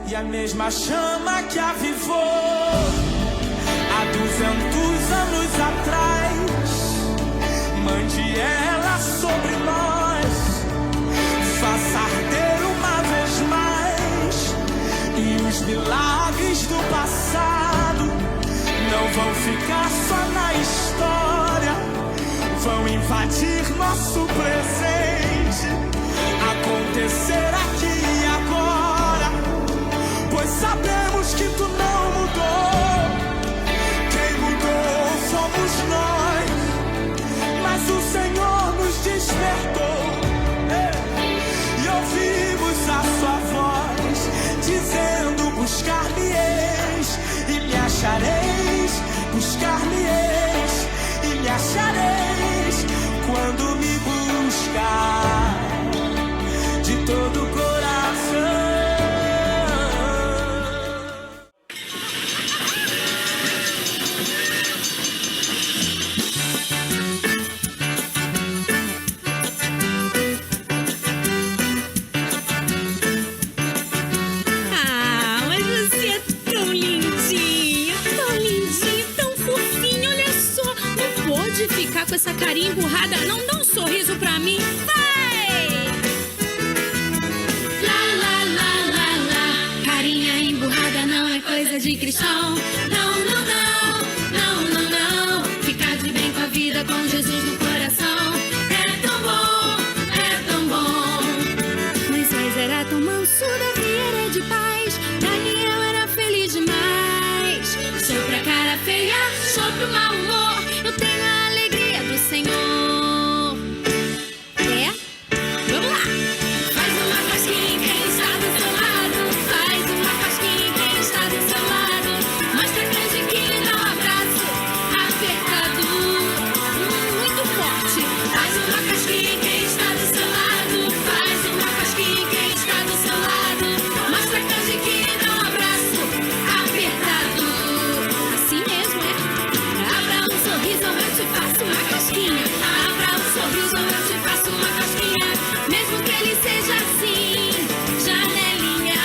E a mesma chama que avivou há 200 anos atrás, mande ela sobre nós, faça arder uma vez mais. E os milagres do passado não vão ficar só na história, vão invadir nosso presente, acontecer aqui e agora, pois sabemos que tu não mudou. Quem mudou somos nós, mas o Senhor nos despertou, e ouvimos a sua voz dizendo: buscar-me-eis e me achareis, buscar-me-eis e me achareis, quando me buscar de todo o coração. Com essa carinha emburrada, não dá um sorriso pra mim, vai! Lá, lá, lá, lá, lá. Carinha emburrada não é coisa de cristão. Não, não, não, não, não, não. Ficar de bem com a vida, com Jesus no coração, é tão bom, é tão bom. Moisés era tão manso, Davi era de paz, Daniel era feliz demais. Sou pra cara feia, sou pro mau humor, eu tenho a alegria do Senhor. É? Vamos lá! Faz uma casquinha quem está do seu lado, faz uma casquinha quem está do seu lado, mostra canjiquinha, dá um abraço apertado, muito forte. Faz uma casquinha quem está do seu lado, faz uma casquinha quem está do seu lado, mostra canjiquinha, dá um abraço apertado. Assim mesmo, é? Abra um sorriso, eu te faço uma casquinha. Abra um sorriso, eu te faço uma casquinha, mesmo que ele seja assim, janelinha.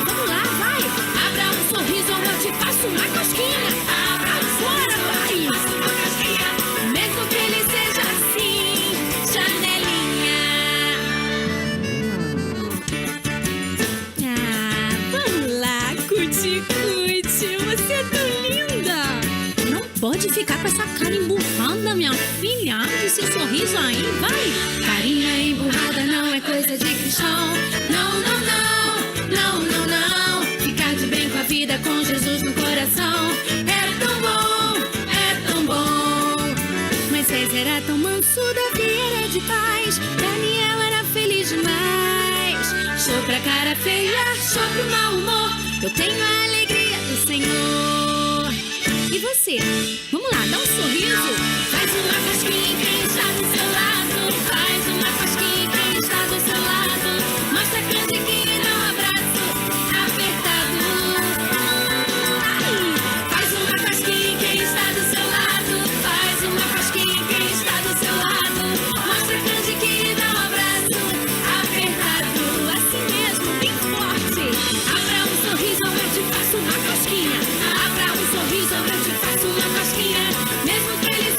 Vamos lá, vai. Abra um sorriso, eu te faço uma casquinha. Abra um sorriso, eu te faço uma casquinha, mesmo que ele seja assim, janelinha. Vamos lá, cuti-cuti, você é tão linda. Não pode ficar com essa cara emburrada, minha filha. Abre seu sorriso aí, vai. Carinha emburrada não é coisa de cristão. Não, não, não, não, não, não. Ficar de bem com a vida, com Jesus no coração, é tão bom, é tão bom. Moisés era tão manso, Davi era de paz, Daniel era feliz demais. Sou pra cara feia, sou pro mau humor, eu tenho a alegria do Senhor. E você? Vamos lá, dá um sorriso. Faz uma casquinha quem está do seu lado, faz uma casquinha quem está do seu lado, mostra a canjiquinha, dá um abraço apertado. Faz uma casquinha quem está do seu lado, faz uma casquinha quem está do seu lado, mostra a canjiquinha, dá um abraço apertado. Assim mesmo, bem forte. Abra um sorriso, eu te faço uma casquinha. Abra um sorriso, eu te faço uma casquinha, mesmo que ele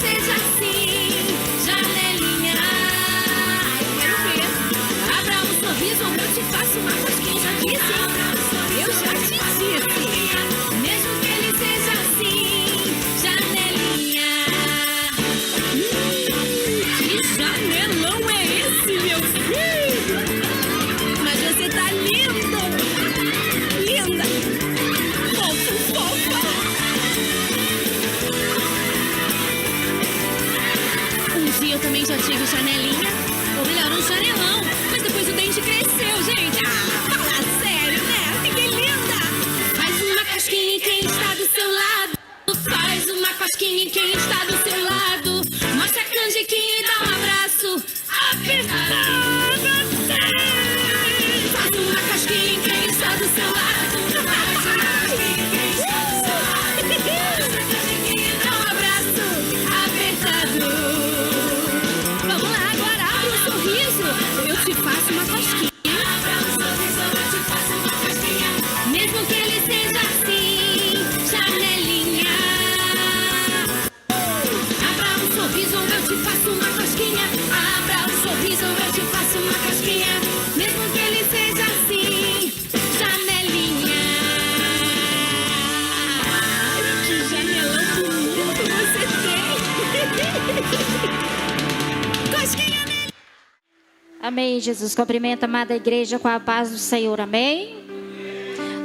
Amém, Jesus. Cumprimenta a amada igreja com a paz do Senhor. Amém.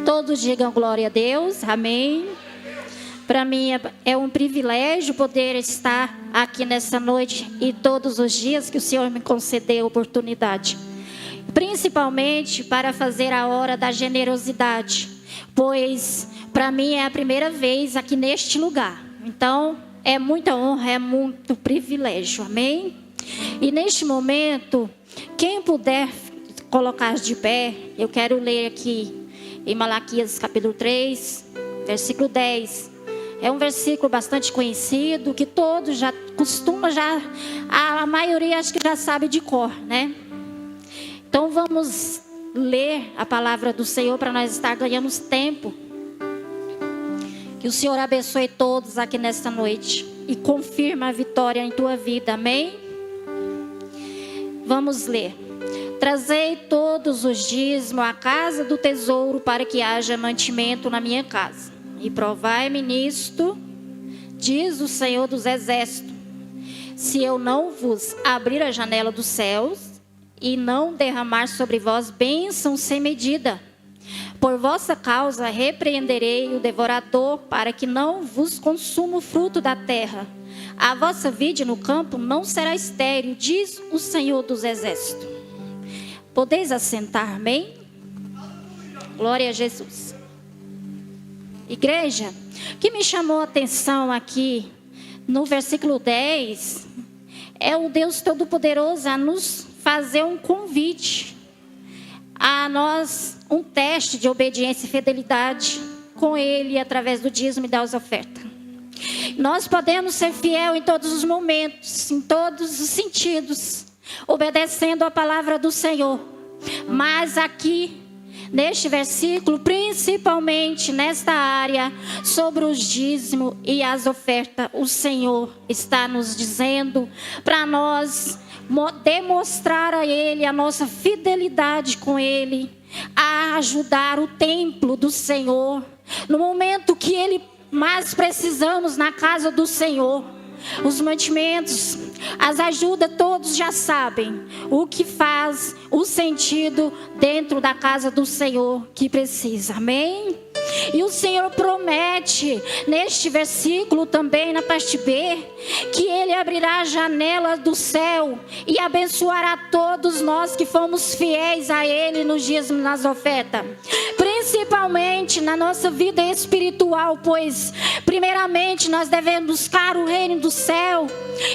Todos digam glória a Deus. Amém. Para mim é um privilégio poder estar aqui nessa noite e todos os dias que o Senhor me concedeu a oportunidade. Principalmente para fazer a hora da generosidade, pois para mim é a primeira vez aqui neste lugar. Então é muita honra, é muito privilégio. Amém. E neste momento, quem puder colocar de pé, eu quero ler aqui em Malaquias capítulo 3, versículo 10. É um versículo bastante conhecido, que todos já costumam, a maioria acho que já sabe de cor, né? Então vamos ler a palavra do Senhor para nós estar ganhando tempo. Que o Senhor abençoe todos aqui nesta noite e confirma a vitória em tua vida, amém? Vamos ler. Trazei todos os dízimos à casa do tesouro para que haja mantimento na minha casa. E provai-me nisto, diz o Senhor dos Exércitos, se eu não vos abrir a janela dos céus e não derramar sobre vós bênçãos sem medida. Por vossa causa repreenderei o devorador, para que não vos consuma o fruto da terra. A vossa vide no campo não será estéril, diz o Senhor dos Exércitos. Podeis assentar, amém? Glória a Jesus. Igreja, o que me chamou a atenção aqui no versículo 10 é o Deus Todo-Poderoso a nos fazer um convite a nós, um teste de obediência e fidelidade com Ele através do dízimo e das ofertas. Nós podemos ser fiel em todos os momentos, em todos os sentidos, obedecendo a palavra do Senhor. Mas aqui, neste versículo, principalmente nesta área, sobre os dízimos e as ofertas, o Senhor está nos dizendo para nós demonstrar a Ele a nossa fidelidade com Ele, a ajudar o templo do Senhor, no momento que Ele mais precisamos na casa do Senhor. Os mantimentos, as ajudas, todos já sabem o que faz o sentido dentro da casa do Senhor que precisa, amém? E o Senhor promete neste versículo também na parte B que Ele abrirá a janela do céu e abençoará todos nós que fomos fiéis a Ele nos dízimos e nas ofertas, principalmente na nossa vida espiritual, pois primeiramente nós devemos buscar o reino do céu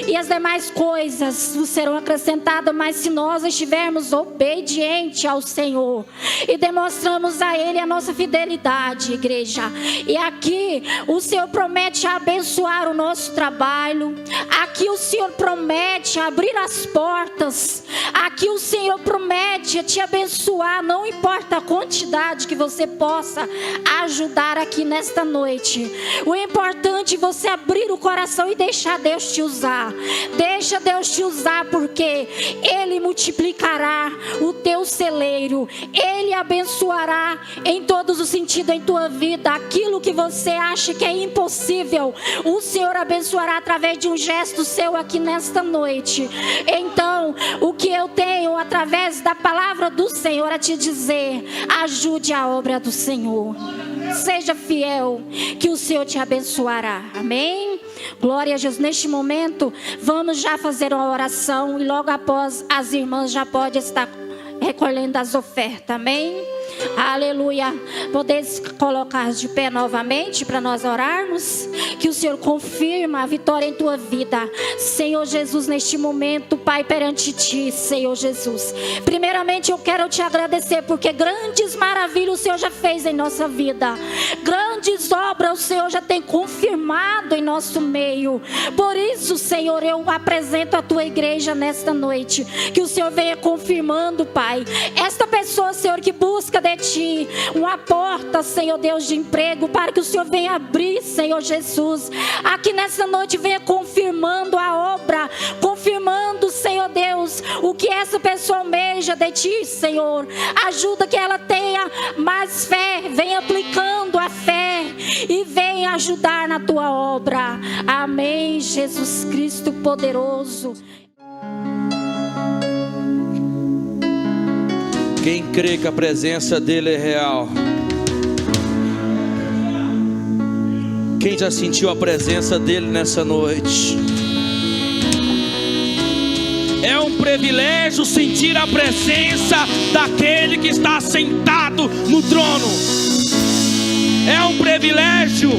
e as demais coisas serão acrescentadas. Mas se nós estivermos obedientes ao Senhor e demonstramos a Ele a nossa fidelidade, igreja, e aqui o Senhor promete abençoar o nosso trabalho, aqui o Senhor promete abrir as portas, aqui o Senhor promete te abençoar, não importa a quantidade que você possa ajudar aqui nesta noite. O importante é você abrir o coração e deixar Deus te usar. Deixa Deus te usar, porque Ele multiplicará o teu celeiro, Ele abençoará em todos os sentidos em tua vida. Aquilo que você acha que é impossível, o Senhor abençoará através de um gesto seu aqui nesta noite. Então, o que eu tenho através da palavra do Senhor a te dizer: ajude a obra do Senhor, seja fiel, que o Senhor te abençoará, amém? Glória a Jesus. Neste momento, vamos já fazer uma oração e logo após as irmãs já podem estar recolhendo as ofertas, amém? Aleluia. Podeis colocar de pé novamente para nós orarmos. Que o Senhor confirma a vitória em tua vida, Senhor Jesus, neste momento, Pai, perante ti, Senhor Jesus. Primeiramente eu quero te agradecer, porque grandes maravilhas o Senhor já fez em nossa vida, grandes obras o Senhor já tem confirmado em nosso meio. Por isso, Senhor, eu apresento a tua igreja nesta noite, que o Senhor venha confirmando, Pai, esta pessoa, Senhor, que busca de ti uma porta, Senhor Deus, de emprego, para que o Senhor venha abrir, Senhor Jesus. Aqui nessa noite venha confirmando a obra, confirmando, Senhor Deus, o que essa pessoa almeja de ti, Senhor. Ajuda que ela tenha mais fé, venha aplicando a fé e venha ajudar na tua obra. Amém, Jesus Cristo poderoso. Quem crê que a presença dele é real? Quem já sentiu a presença dele nessa noite? É um privilégio sentir a presença daquele que está sentado no trono. É um privilégio.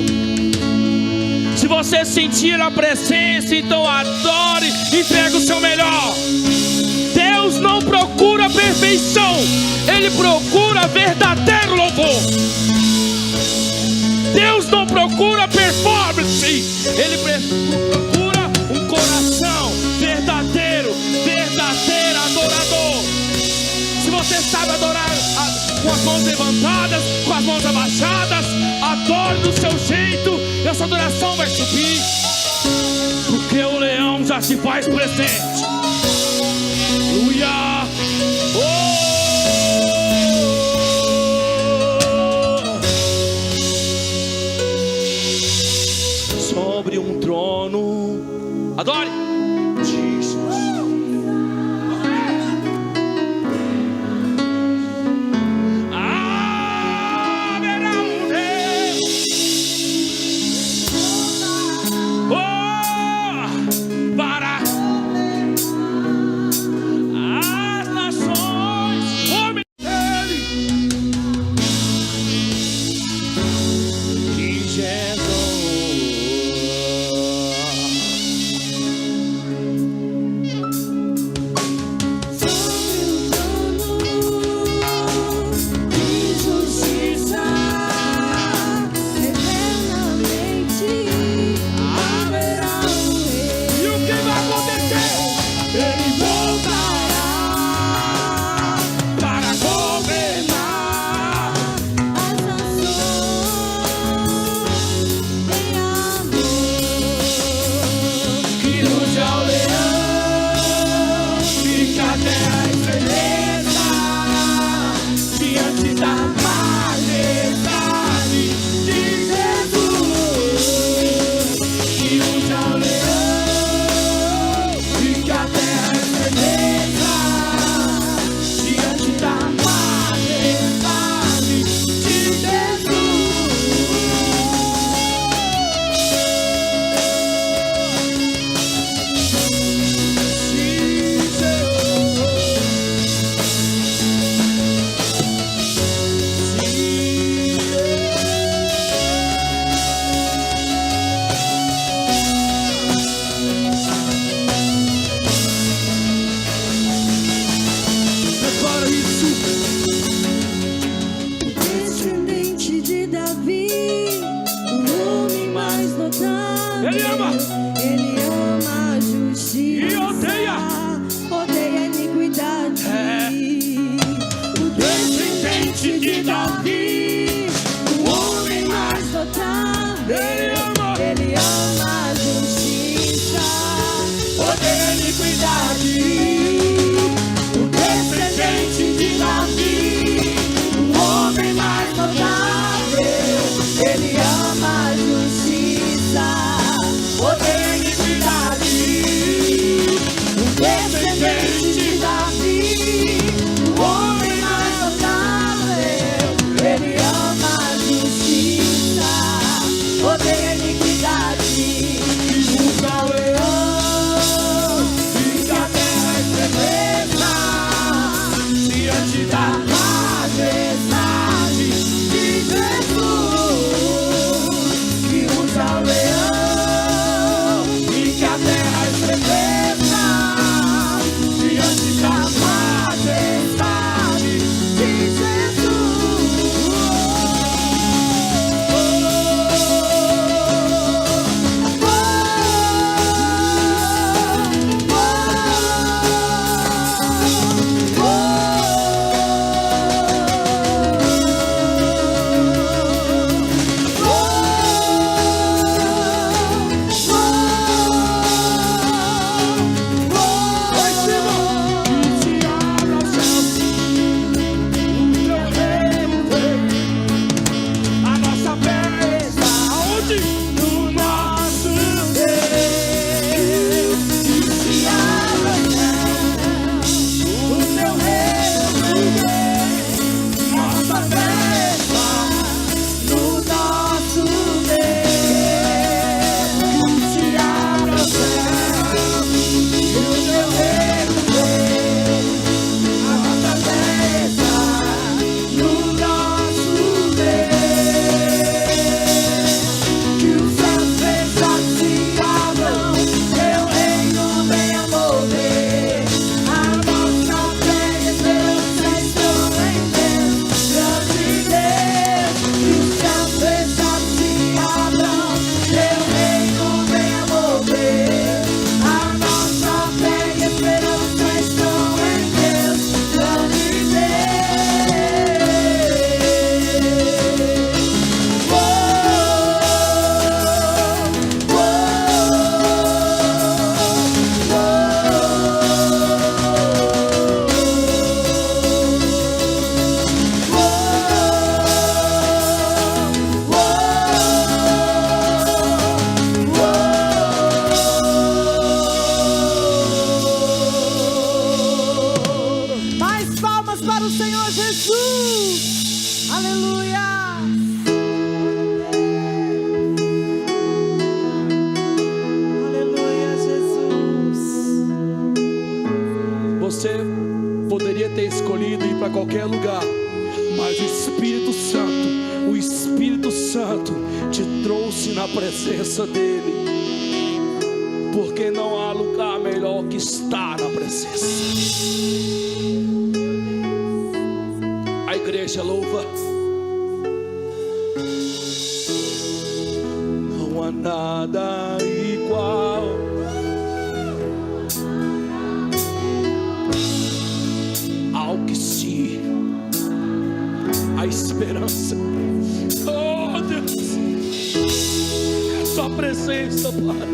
Se você sentir a presença, então adore, entregue o seu melhor. Deus não procura perfeição, Ele procura verdadeiro louvor. Deus não procura performance, Ele procura um coração verdadeiro, verdadeiro adorador. Se você sabe adorar com as mãos levantadas, com as mãos abaixadas, adore do seu jeito, e essa adoração vai subir, porque o leão já se faz presente. Aleluia! Sobre um trono, adore Jesus. Haverá um rei. Para as nações, homem dele, que Jesus. Ele ama a justiça e odeia a iniquidade. O descendente de Davi, o homem mais notável. Ele ama a justiça, odeia a iniquidade. O descendente de Davi, o homem mais notável. Ele ama a justiça, odeia a iniquidade. Aleluia, Jesus. Você poderia ter escolhido ir para qualquer lugar, mas o Espírito Santo te trouxe na presença dele, porque não há lugar melhor que estar na presença. A igreja louva. Não há nada igual. Ao que se a esperança. Oh Deus, é sua presença, Pai.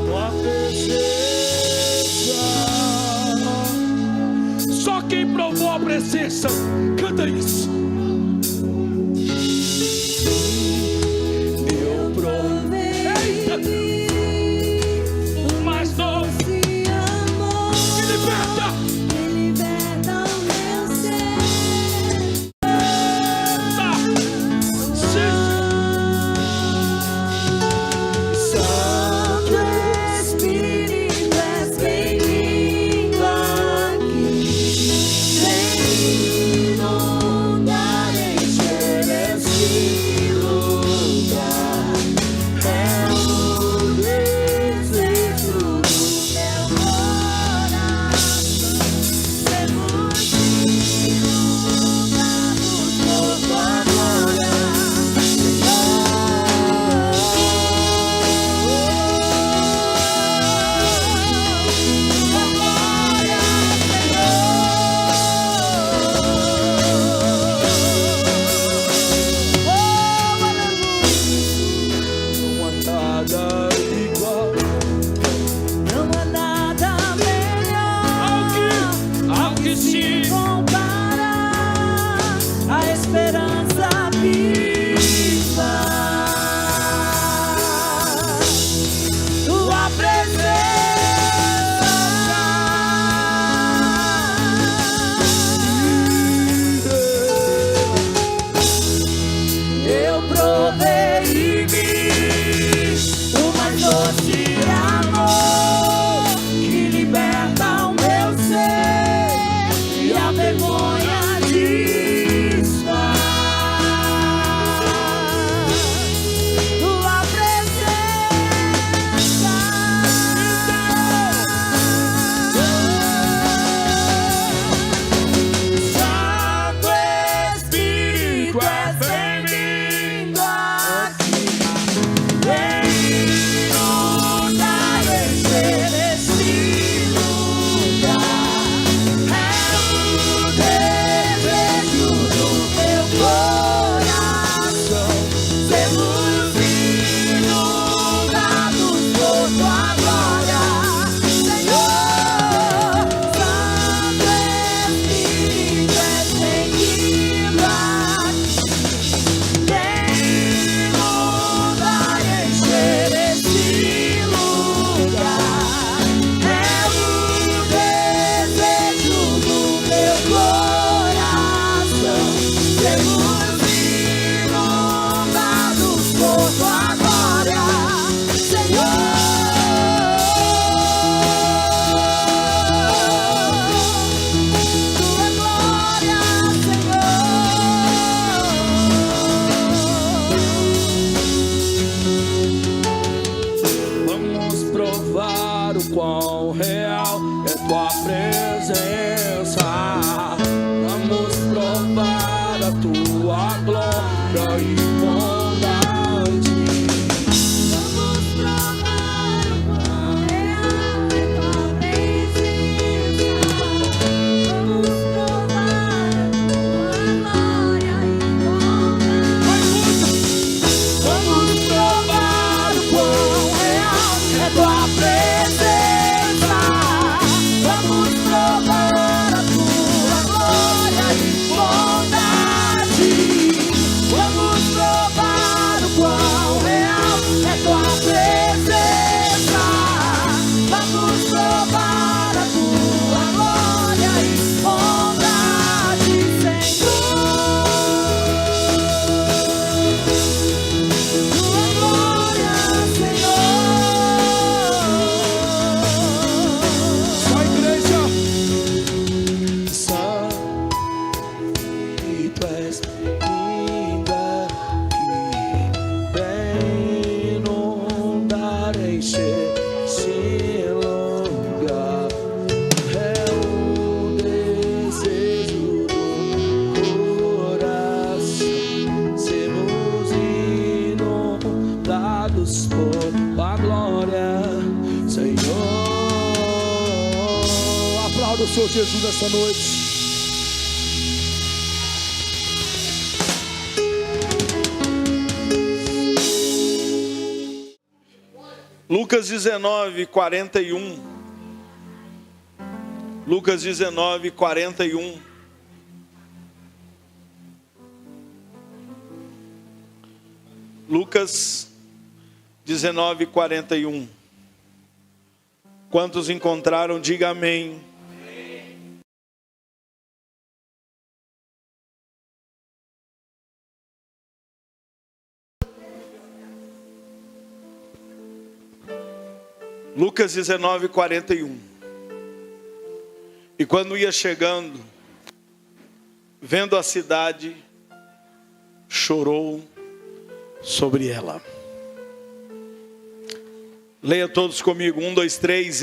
Tua presença. Só quem provou a presença canta isso. Eu provei. Eita. Mais doce amor que liberta o meu ser. Santo Espírito, és bem-vindo aqui. Vem inundar, encher este lugar. É o desejo do meu coração. Ser multiplicado por tua glória, Senhor. Senhor Jesus nessa noite. Lucas 19, 41. Lucas 19, 41. Lucas 19, 41. Quantos encontraram, diga amém. Lucas 19, 41. E quando ia chegando, vendo a cidade, chorou sobre ela. Leia todos comigo, 1, 2, 3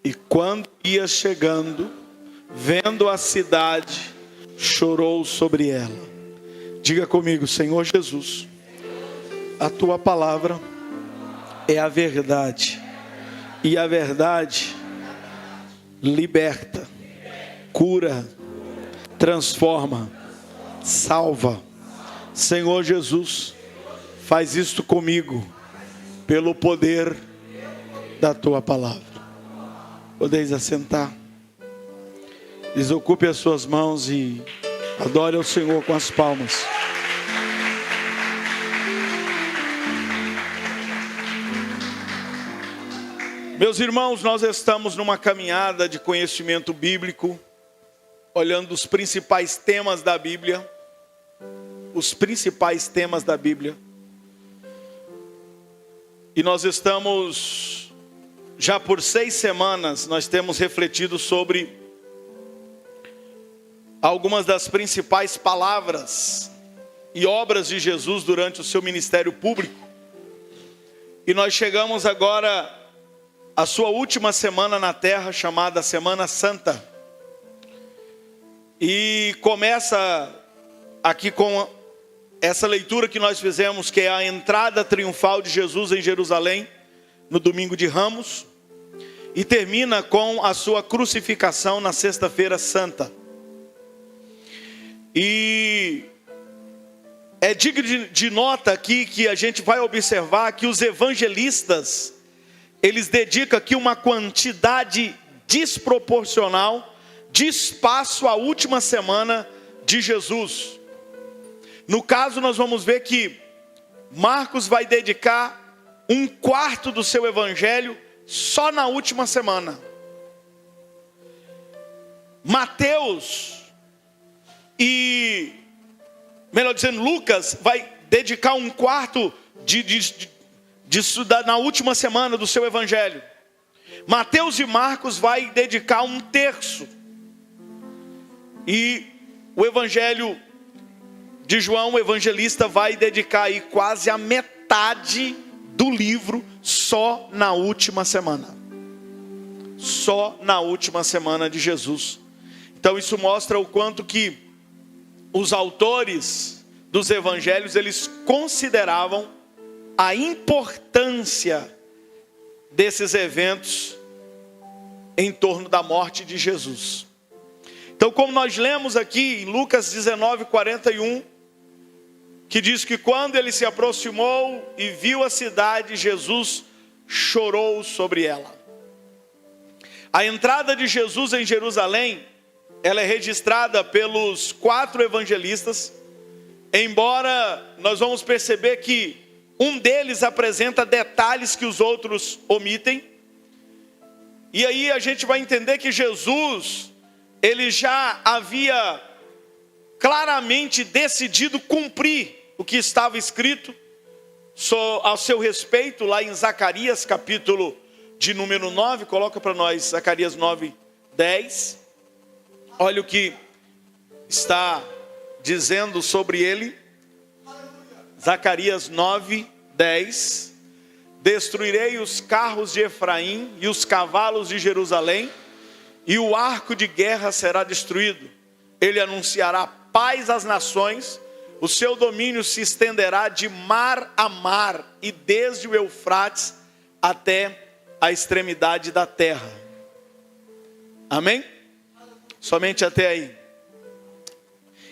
e quando ia chegando, vendo a cidade, chorou sobre ela. Diga comigo, Senhor Jesus, a tua palavra é a verdade, e a verdade liberta, cura, transforma, salva. Senhor Jesus, faz isto comigo, pelo poder da tua palavra. Podeis assentar. Desocupe as suas mãos e adore ao Senhor com as palmas. Meus irmãos, nós estamos numa caminhada de conhecimento bíblico, olhando os principais temas da Bíblia. Os principais temas da Bíblia. E nós estamos, já por 6 semanas, nós temos refletido sobre algumas das principais palavras e obras de Jesus durante o seu ministério público. E nós chegamos agora à sua última semana na terra, chamada Semana Santa. E começa aqui com essa leitura que nós fizemos, que é a entrada triunfal de Jesus em Jerusalém, no domingo de Ramos, e termina com a sua crucificação na sexta-feira santa. E é digno de nota aqui que a gente vai observar que os evangelistas, eles dedicam aqui uma quantidade desproporcional de espaço à última semana de Jesus. No caso, nós vamos ver que Marcos vai dedicar 1/4 do seu evangelho só na última semana. Mateus melhor dizendo, Lucas vai dedicar 1/4 na última semana do seu evangelho. Mateus e Marcos vai dedicar 1/3. E o evangelho de João, o evangelista, vai dedicar aí quase a metade do livro só na última semana. Só na última semana de Jesus. Então isso mostra o quanto que os autores dos evangelhos, eles consideravam a importância desses eventos em torno da morte de Jesus. Então, como nós lemos aqui em Lucas 19, 41, que diz que quando ele se aproximou e viu a cidade, Jesus chorou sobre ela. A entrada de Jesus em Jerusalém, ela é registrada pelos 4 evangelistas, embora nós vamos perceber que um deles apresenta detalhes que os outros omitem. E aí a gente vai entender que Jesus, ele já havia claramente decidido cumprir o que estava escrito ao seu respeito lá em Zacarias, capítulo de número 9. Coloca para nós Zacarias 9, 10. Olha o que está dizendo sobre ele. Zacarias 9, 10. Destruirei os carros de Efraim e os cavalos de Jerusalém, e o arco de guerra será destruído. Ele anunciará paz às nações, o seu domínio se estenderá de mar a mar, e desde o Eufrates até a extremidade da terra. Amém? Somente até aí.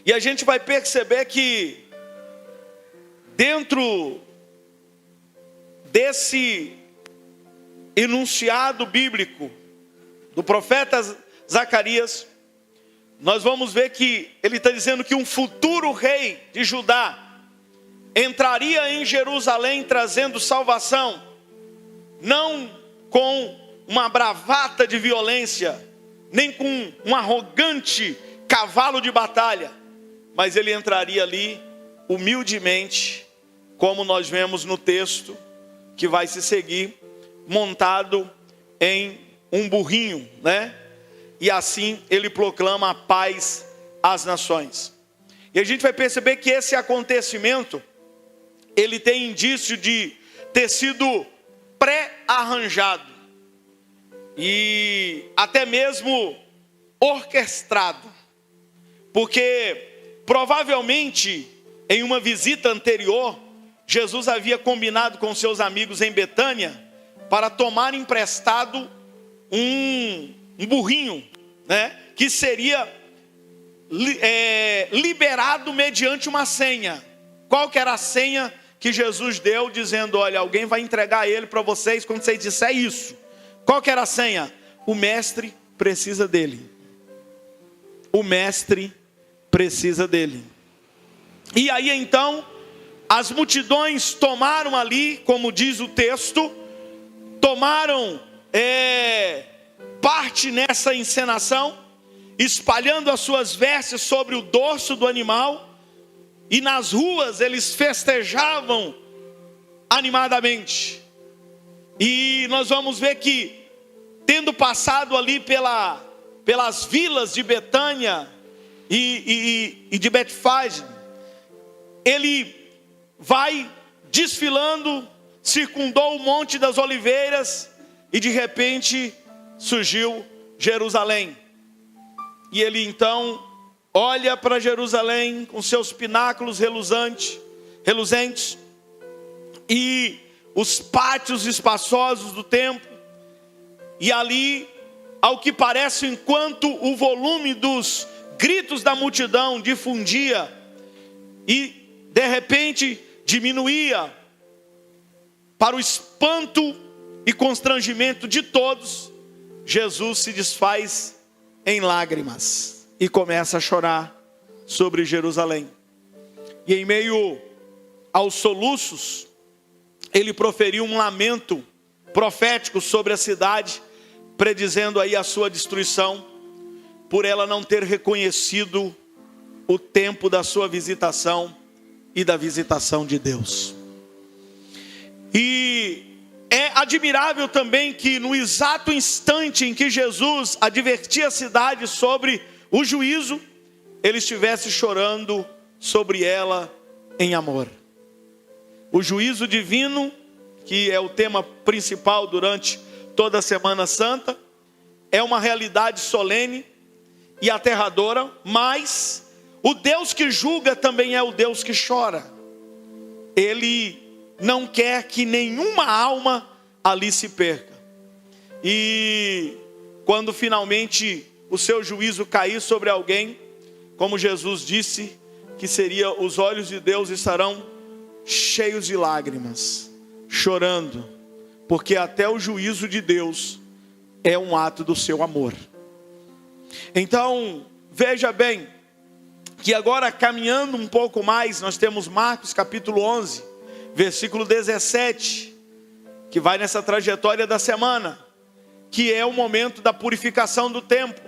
E a gente vai perceber que dentro desse enunciado bíblico do profeta Zacarias, nós vamos ver que ele está dizendo que um futuro rei de Judá entraria em Jerusalém trazendo salvação, não com uma bravata de violência, nem com um arrogante cavalo de batalha, mas ele entraria ali humildemente, como nós vemos no texto que vai se seguir, montado em um burrinho, né? E assim ele proclama a paz às nações. E a gente vai perceber que esse acontecimento, ele tem indício de ter sido pré-arranjado e até mesmo orquestrado, porque provavelmente em uma visita anterior, Jesus havia combinado com seus amigos em Betânia para tomar emprestado um burrinho, né, que seria liberado mediante uma senha. Qual que era a senha que Jesus deu, dizendo: olha, alguém vai entregar ele para vocês quando vocês disser isso? Qual que era a senha? O mestre precisa dele. O mestre precisa dele. E aí então, as multidões tomaram ali, como diz o texto, tomaram parte nessa encenação, espalhando as suas vestes sobre o dorso do animal, e nas ruas eles festejavam animadamente. E nós vamos ver que, tendo passado ali pelas vilas de Betânia e de Betfage, ele vai desfilando, circundou o Monte das Oliveiras, e de repente surgiu Jerusalém. E ele então olha para Jerusalém com seus pináculos reluzentes e os pátios espaçosos do templo. E ali, ao que parece, enquanto o volume dos gritos da multidão difundia e de repente diminuía, para o espanto e constrangimento de todos, Jesus se desfaz em lágrimas e começa a chorar sobre Jerusalém. E em meio aos soluços, ele proferiu um lamento profético sobre a cidade, predizendo aí a sua destruição, por ela não ter reconhecido o tempo da sua visitação e da visitação de Deus. E é admirável também que no exato instante em que Jesus advertia a cidade sobre o juízo, ele estivesse chorando sobre ela em amor. O juízo divino, que é o tema principal durante toda a Semana Santa, é uma realidade solene e aterradora, mas o Deus que julga também é o Deus que chora. Ele não quer que nenhuma alma ali se perca. E quando finalmente o seu juízo cair sobre alguém, como Jesus disse, que seria os olhos de Deus estarão cheios de lágrimas, chorando, porque até o juízo de Deus é um ato do seu amor. Então, veja bem, que agora caminhando um pouco mais, nós temos Marcos capítulo 11, versículo 17, que vai nessa trajetória da semana, que é o momento da purificação do templo.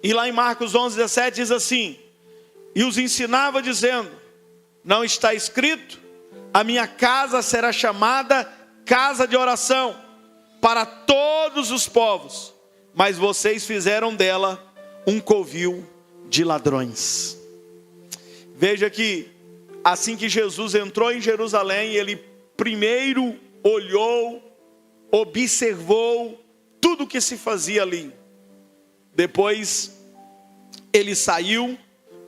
E lá em Marcos 11, 17 diz assim: e os ensinava dizendo: não está escrito, a minha casa será chamada casa de oração para todos os povos, mas vocês fizeram dela um covil de ladrões. Veja que assim que Jesus entrou em Jerusalém, ele primeiro olhou, observou tudo o que se fazia ali. Depois ele saiu,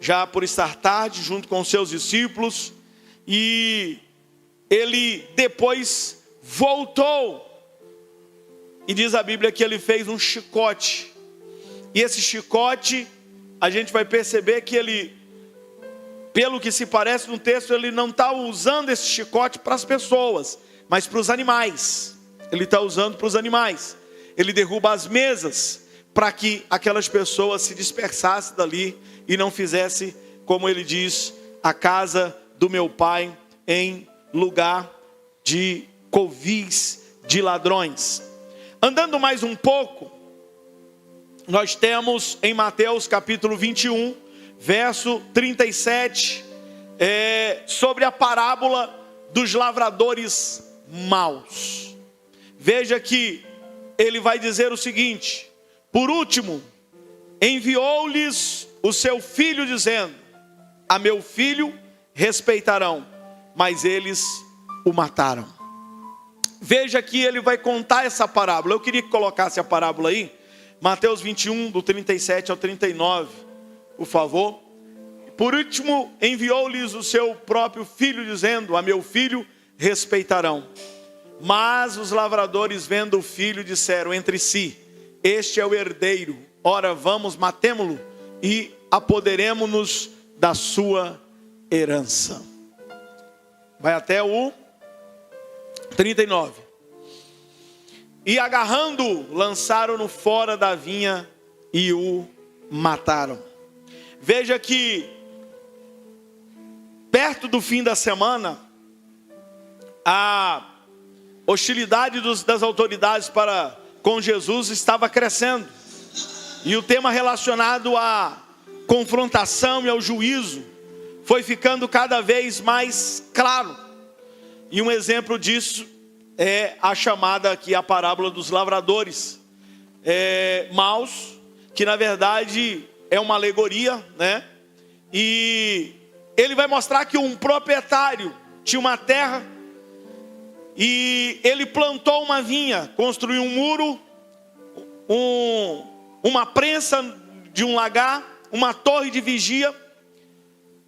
já por estar tarde, junto com seus discípulos, e ele depois voltou, e diz a Bíblia que ele fez um chicote, E esse chicote, a gente vai perceber que ele, pelo que se parece no texto, ele não está usando esse chicote para as pessoas, mas para os animais. Ele está usando para os animais. Ele derruba as mesas para que aquelas pessoas se dispersassem dali e não fizesse, como ele diz, a casa do meu pai em lugar de covis de ladrões. Andando mais um pouco, nós temos em Mateus capítulo 21, verso 37, sobre a parábola dos lavradores maus. Veja que ele vai dizer o seguinte: por último, enviou-lhes o seu filho, dizendo: a meu filho respeitarão, mas eles o mataram. Veja que ele vai contar essa parábola. Eu queria que colocasse a parábola aí, Mateus 21, do 37 ao 39, por favor. Por último, enviou-lhes o seu próprio filho, dizendo: a meu filho respeitarão. Mas os lavradores, vendo o filho, disseram entre si: este é o herdeiro, ora vamos, matemo-lo e apoderemo-nos da sua herança. Vai até o 39. E agarrando-o, lançaram-no fora da vinha e o mataram. Veja que perto do fim da semana, a hostilidade das autoridades para com Jesus estava crescendo. E o tema relacionado à confrontação e ao juízo foi ficando cada vez mais claro. E um exemplo disso é a chamada aqui, a parábola dos lavradores maus, que na verdade é uma alegoria, né? E ele vai mostrar que um proprietário tinha uma terra e ele plantou uma vinha, construiu um muro, uma prensa de um lagar, uma torre de vigia.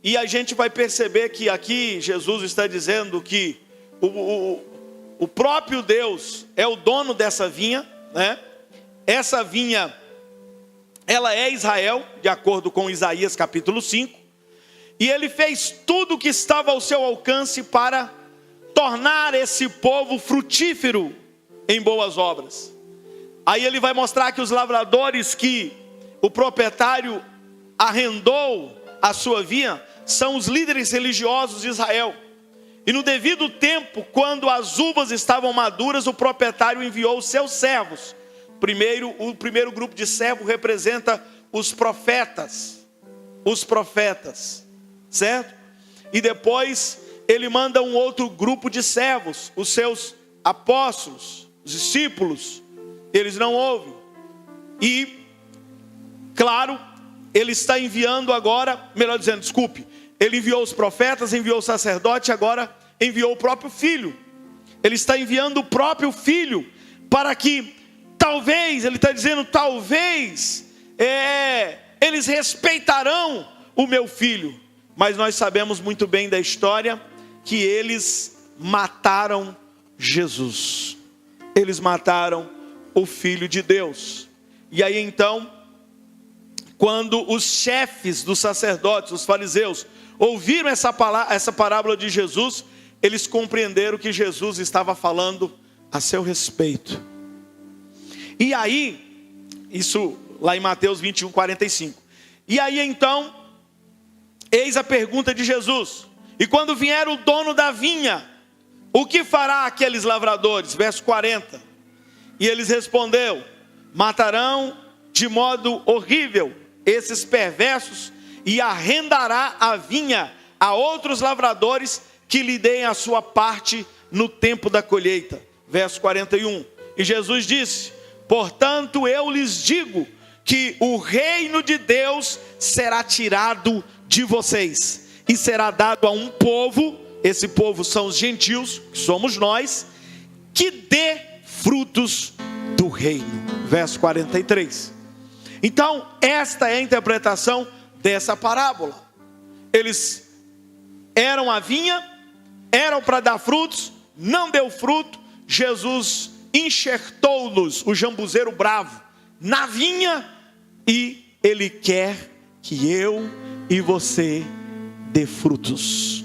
E a gente vai perceber que aqui Jesus está dizendo que o próprio Deus é o dono dessa vinha, né? Essa vinha, ela é Israel, de acordo com Isaías capítulo 5. E ele fez tudo o que estava ao seu alcance para tornar esse povo frutífero em boas obras. Aí ele vai mostrar que os lavradores que o proprietário arrendou a sua vinha são os líderes religiosos de Israel. E no devido tempo, quando as uvas estavam maduras, o proprietário enviou os seus servos. O primeiro grupo de servos representa os profetas, certo? E depois ele manda um outro grupo de servos, os seus apóstolos, os discípulos. Eles não ouvem. E, claro, ele está enviando agora, melhor dizendo, desculpe, ele enviou os profetas, enviou o sacerdote, agora enviou o próprio filho. Ele está enviando o próprio filho para que talvez, ele está dizendo, talvez eles respeitarão o meu filho. Mas nós sabemos muito bem da história que eles mataram Jesus. Eles mataram o Filho de Deus. E aí então, quando os chefes dos sacerdotes, os fariseus, ouviram essa parábola de Jesus, eles compreenderam que Jesus estava falando a seu respeito. E aí, isso lá em Mateus 21, 45. E aí então, eis a pergunta de Jesus: e quando vier o dono da vinha, o que fará aqueles lavradores? Verso 40. E eles responderam: matarão de modo horrível esses perversos e arrendará a vinha a outros lavradores que lhe deem a sua parte no tempo da colheita. Verso 41. E Jesus disse: portanto eu lhes digo que o reino de Deus será tirado de vocês e será dado a um povo, esse povo são os gentios, que somos nós, que dê frutos do reino. Verso 43. Então esta é a interpretação dessa parábola. Eles eram a vinha, eram para dar frutos, não deu fruto. Jesus enxertou-nos, o jambuzeiro bravo, na vinha, E Ele quer que eu e você dê frutos.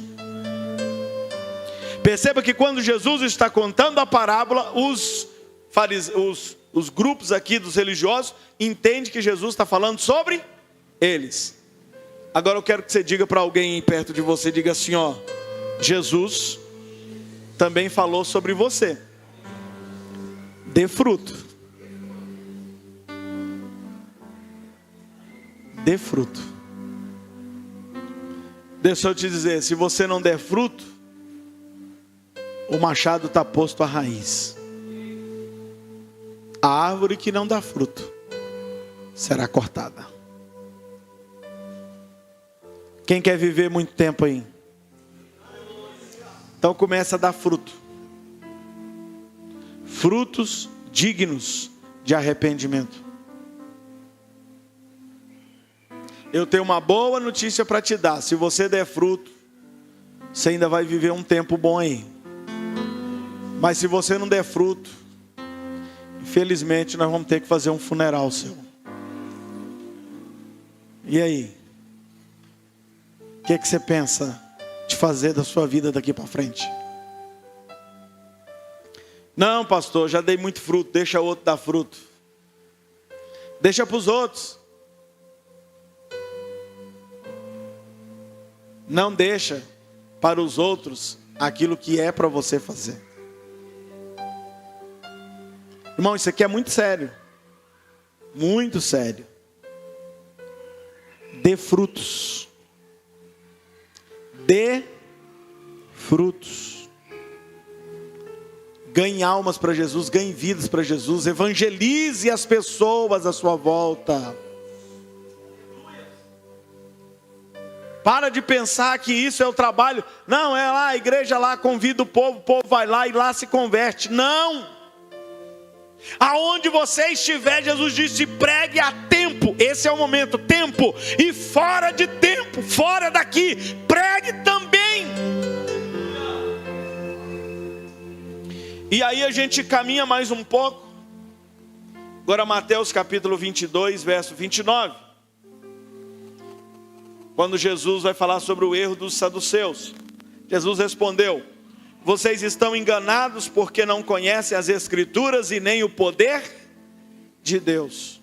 Perceba que quando Jesus está contando a parábola, os grupos aqui dos religiosos entendem que Jesus está falando sobre eles. Agora eu quero que você diga para alguém perto de você, diga assim, ó: Jesus também falou sobre você. Dê fruto. Dê fruto. Deixa eu te dizer, se você não der fruto, o machado está posto à raiz. A árvore que não dá fruto será cortada. Quem quer viver muito tempo aí? Então começa a dar fruto. Frutos dignos de arrependimento. Eu tenho uma boa notícia para te dar. Se você der fruto, você ainda vai viver um tempo bom aí. Mas se você não der fruto, infelizmente nós vamos ter que fazer um funeral seu. E aí? O que você pensa de fazer da sua vida daqui para frente? Não, pastor, já dei muito fruto, deixa o outro dar fruto. Deixa para os outros. Não deixa para os outros aquilo que é para você fazer. Irmão, isso aqui é muito sério. Muito sério. Dê frutos. Dê frutos. Ganhe almas para Jesus, ganhe vidas para Jesus. Evangelize as pessoas à sua volta. Para de pensar que isso é o trabalho. Não, é lá, a igreja lá convida o povo vai lá e lá se converte. Não. Aonde você estiver, Jesus disse, pregue a tempo. Esse é o momento, tempo. E fora de tempo, fora daqui, pregue também. E aí a gente caminha mais um pouco. Agora Mateus capítulo 22, verso 29. Quando Jesus vai falar sobre o erro dos saduceus. Jesus respondeu: vocês estão enganados porque não conhecem as Escrituras e nem o poder de Deus.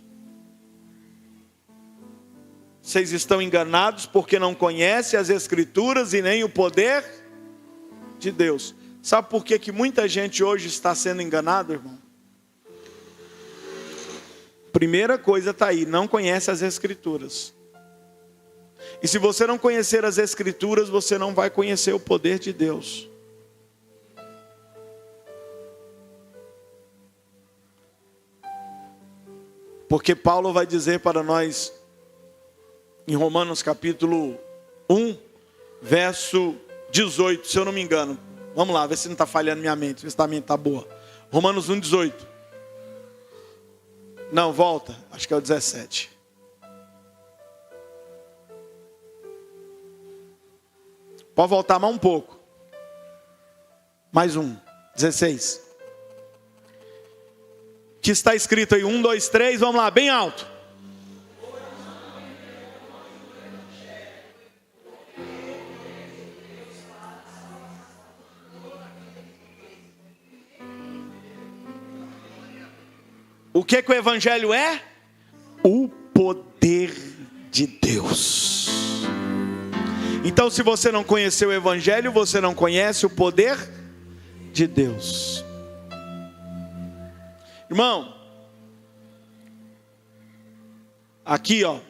Vocês estão enganados porque não conhecem as Escrituras e nem o poder de Deus. Sabe por que muita gente hoje está sendo enganado, irmão? Primeira coisa está aí, não conhece as Escrituras. E se você não conhecer as Escrituras, você não vai conhecer o poder de Deus. Porque Paulo vai dizer para nós, em Romanos capítulo 1, verso 18, se eu não me engano. Vamos lá, ver se não está falhando minha mente, ver se a mente está boa. Romanos 1, 18. Não, volta, acho que é o 17. Pode voltar mais um pouco. Mais um, 16. Que está escrito aí, 1, 2, 3, vamos lá, bem alto. O que o evangelho é? O poder de Deus. Então, se você não conheceu o evangelho, você não conhece o poder de Deus. Irmão, aqui ó,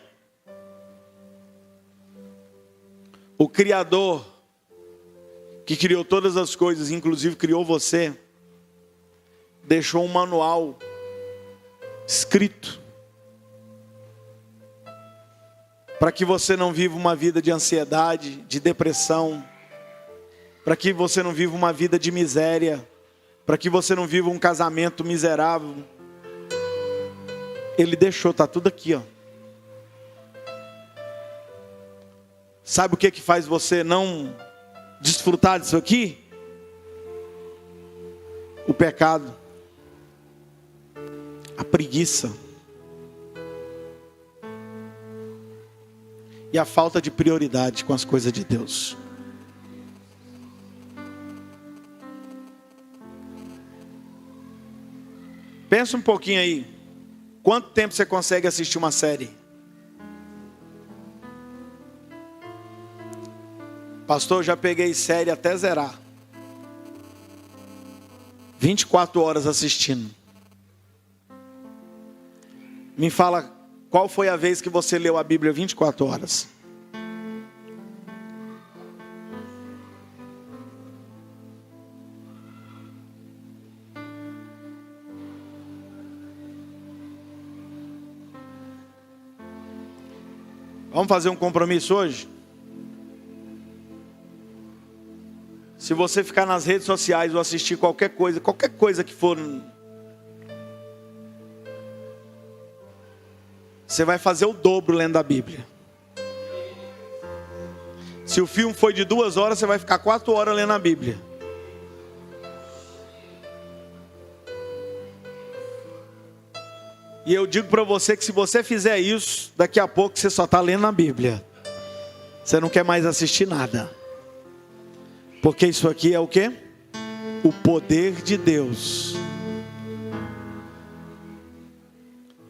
o Criador, que criou todas as coisas, inclusive criou você, deixou um manual escrito, para que você não viva uma vida de ansiedade, de depressão, para que você não viva uma vida de miséria, para que você não viva um casamento miserável. Ele deixou, está tudo aqui, ó. Sabe o que faz você não desfrutar disso aqui? O pecado, a preguiça, e a falta de prioridade com as coisas de Deus. Pensa um pouquinho aí. Quanto tempo você consegue assistir uma série? Pastor, eu já peguei série até zerar. 24 horas assistindo. Me fala, qual foi a vez que você leu a Bíblia 24 horas? Vamos fazer um compromisso hoje? Se você ficar nas redes sociais ou assistir qualquer coisa que for, você vai fazer o dobro lendo a Bíblia. Se o filme foi de 2 horas, você vai ficar 4 horas lendo a Bíblia. E eu digo para você que se você fizer isso, daqui a pouco você só está lendo a Bíblia. Você não quer mais assistir nada. Porque isso aqui é o quê? O poder de Deus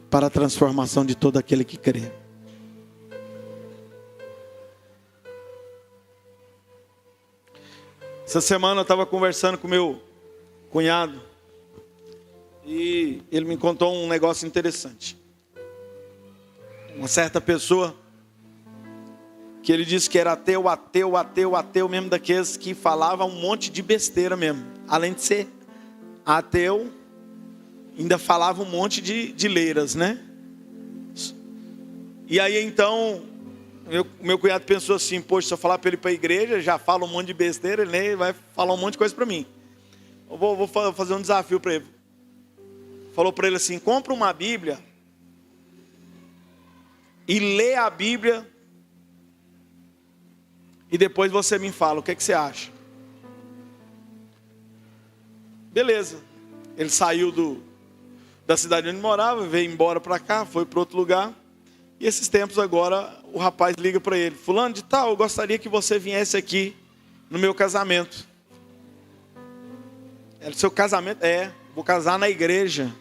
para a transformação de todo aquele que crê. Essa semana eu estava conversando com meu cunhado e ele me contou um negócio interessante. Uma certa pessoa que ele disse que era ateu mesmo, daqueles que falava um monte de besteira mesmo. Além de ser ateu, ainda falava um monte de leiras, né? E aí então, meu cunhado pensou assim, poxa, se eu falar para ele ir para a igreja, já fala um monte de besteira, ele vai falar um monte de coisa para mim. Eu vou fazer um desafio para ele. Falou para ele assim, compra uma Bíblia e lê a Bíblia e depois você me fala, o que você acha? Beleza. Ele saiu da cidade onde morava, veio embora para cá, foi para outro lugar. E esses tempos agora, o rapaz liga para ele. Fulano de tal, eu gostaria que você viesse aqui no meu casamento. Seu casamento? Vou casar na igreja.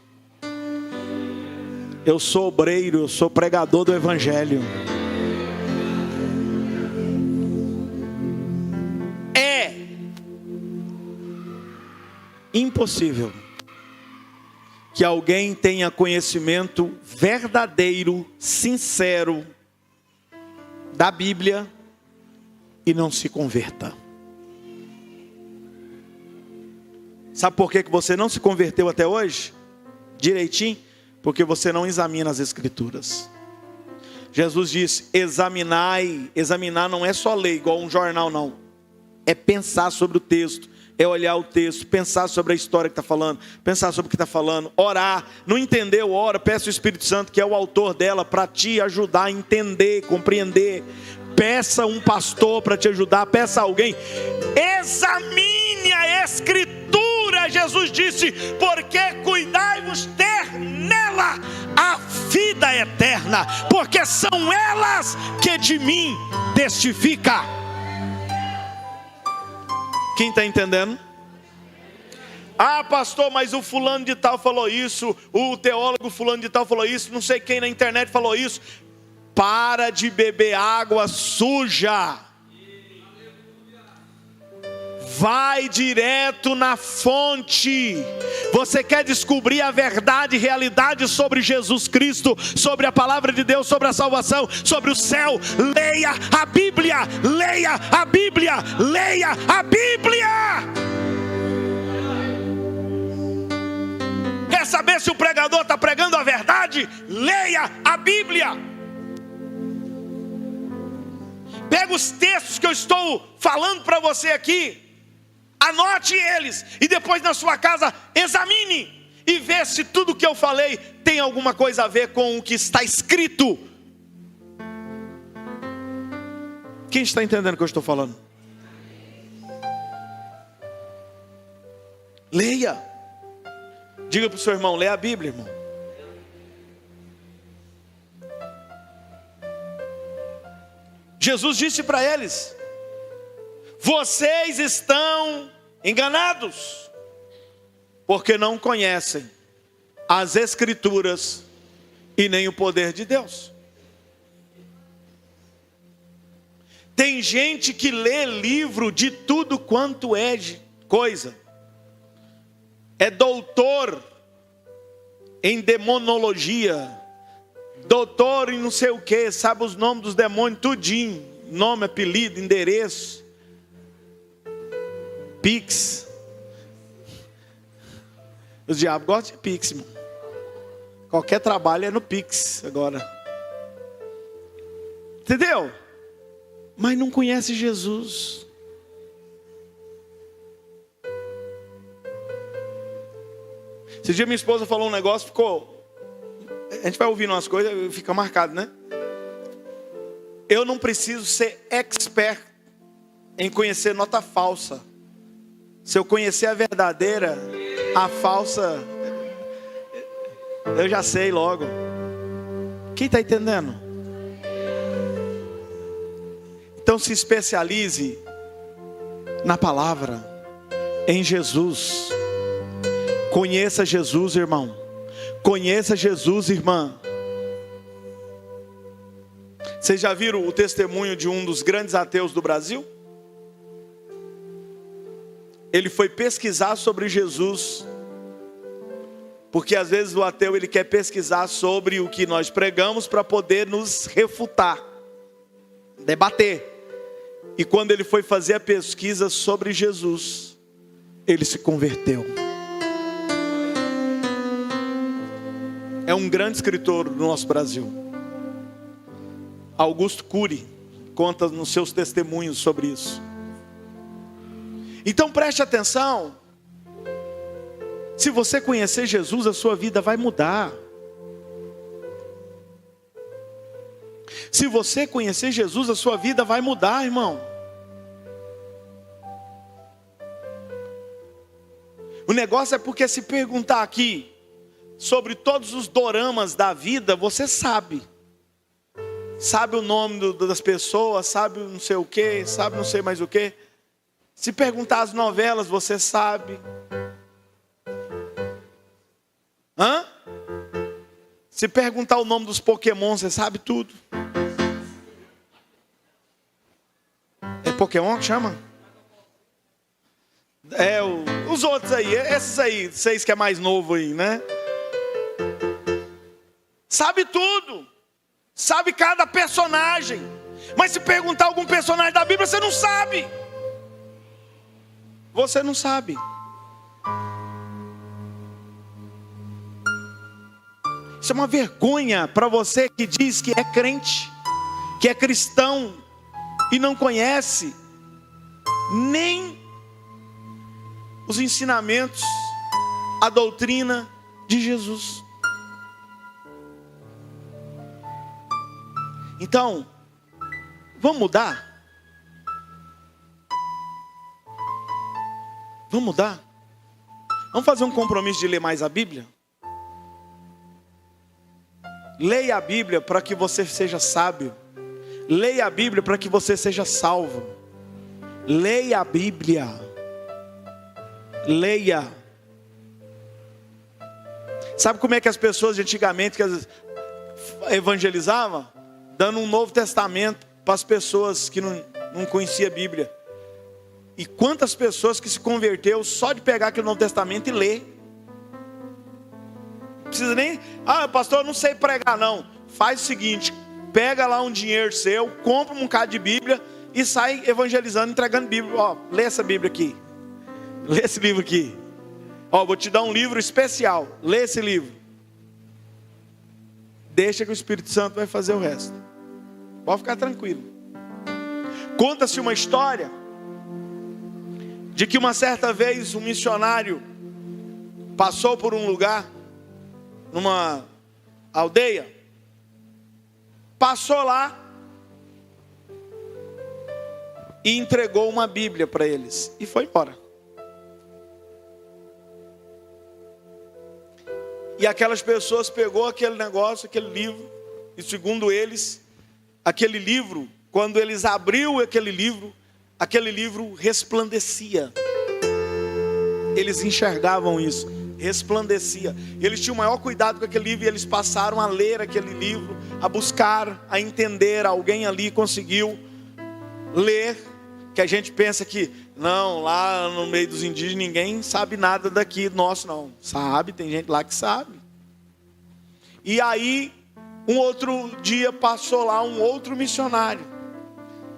Eu sou obreiro, eu sou pregador do evangelho. É impossível que alguém tenha conhecimento verdadeiro, sincero da Bíblia e não se converta. Sabe por que você não se converteu até hoje? Direitinho? Porque você não examina as Escrituras. Jesus disse, examinai. Examinar não é só ler igual um jornal, não. É pensar sobre o texto. É olhar o texto, pensar sobre a história que está falando, pensar sobre o que está falando, orar. Não entendeu, ora, peça o Espírito Santo, que é o autor dela, para te ajudar a entender, compreender. Peça um pastor para te ajudar, peça alguém. Examine a Escritura. Jesus disse, porque cuidai-vos ter nela a vida eterna, porque são elas que de mim testificam. Quem está entendendo? Ah, pastor, mas o fulano de tal falou isso, o teólogo fulano de tal falou isso, não sei quem na internet falou isso. Para de beber água suja. Vai direto na fonte. Você quer descobrir a verdade e realidade sobre Jesus Cristo, sobre a palavra de Deus, sobre a salvação, sobre o céu? Leia a Bíblia, leia a Bíblia, leia a Bíblia. Quer saber se o pregador está pregando a verdade? Leia a Bíblia. Pega os textos que eu estou falando para você aqui, anote eles e depois na sua casa examine e vê se tudo que eu falei tem alguma coisa a ver com o que está escrito. Quem está entendendo o que eu estou falando? Leia. Diga para o seu irmão, leia a Bíblia, irmão. Jesus disse para eles: vocês estão enganados, porque não conhecem as Escrituras e nem o poder de Deus. Tem gente que lê livro de tudo quanto é coisa, é doutor em demonologia, doutor em não sei o que, sabe os nomes dos demônios tudinho, nome, apelido, endereço, Pix. Os diabos gostam de Pix, irmão. Qualquer trabalho é no Pix agora. Entendeu? Mas não conhece Jesus. Esse dia minha esposa falou um negócio, a gente vai ouvindo umas coisas e fica marcado, né? Eu não preciso ser expert em conhecer nota falsa. Se eu conhecer a verdadeira, a falsa, eu já sei logo. Quem está entendendo? Então se especialize na palavra, em Jesus. Conheça Jesus, irmão. Conheça Jesus, irmã. Vocês já viram o testemunho de um dos grandes ateus do Brasil? Ele foi pesquisar sobre Jesus, porque às vezes o ateu ele quer pesquisar sobre o que nós pregamos para poder nos refutar, debater. E quando ele foi fazer a pesquisa sobre Jesus, ele se converteu. É um grande escritor do nosso Brasil. Augusto Cury conta nos seus testemunhos sobre isso. Então preste atenção. Se você conhecer Jesus, a sua vida vai mudar. Se você conhecer Jesus, a sua vida vai mudar, irmão. O negócio é porque se perguntar aqui sobre todos os doramas da vida, você sabe. Sabe o nome das pessoas, sabe não sei o que, sabe não sei mais o que. Se perguntar as novelas, você sabe. Hã? Se perguntar o nome dos Pokémon, você sabe tudo. É Pokémon que chama? É, os outros aí, esses aí, vocês que é mais novo aí, né? Sabe tudo. Sabe cada personagem. Mas se perguntar algum personagem da Bíblia, você não sabe. Você não sabe. Isso é uma vergonha para você que diz que é crente, que é cristão e não conhece nem os ensinamentos, a doutrina de Jesus. Então, vamos mudar? Vamos mudar? Vamos fazer um compromisso de ler mais a Bíblia? Leia a Bíblia para que você seja sábio. Leia a Bíblia para que você seja salvo. Leia a Bíblia. Leia. Sabe como é que as pessoas de antigamente evangelizavam? Dando um Novo Testamento para as pessoas que não conheciam a Bíblia. E quantas pessoas que se converteu só de pegar aquele Novo Testamento e ler. Não precisa nem, pastor, eu não sei pregar não. Faz o seguinte, pega lá um dinheiro seu, compra um bocado de Bíblia e sai evangelizando, entregando Bíblia. Lê essa Bíblia aqui. Lê esse livro aqui. Vou te dar um livro especial. Lê esse livro. Deixa que o Espírito Santo vai fazer o resto. Pode ficar tranquilo. Conta-se uma história de que uma certa vez um missionário passou por um lugar, numa aldeia, passou lá e entregou uma Bíblia para eles e foi embora. E aquelas pessoas pegou aquele negócio, aquele livro, e segundo eles, aquele livro quando eles abriram aquele livro resplandecia. Eles enxergavam isso, resplandecia. Eles tinham o maior cuidado com aquele livro e eles passaram a ler aquele livro, a buscar, a entender. Alguém ali conseguiu ler, que a gente pensa que não, lá no meio dos indígenas ninguém sabe nada daqui nosso, não. Sabe, tem gente lá que sabe. E aí, um outro dia passou lá um outro missionário.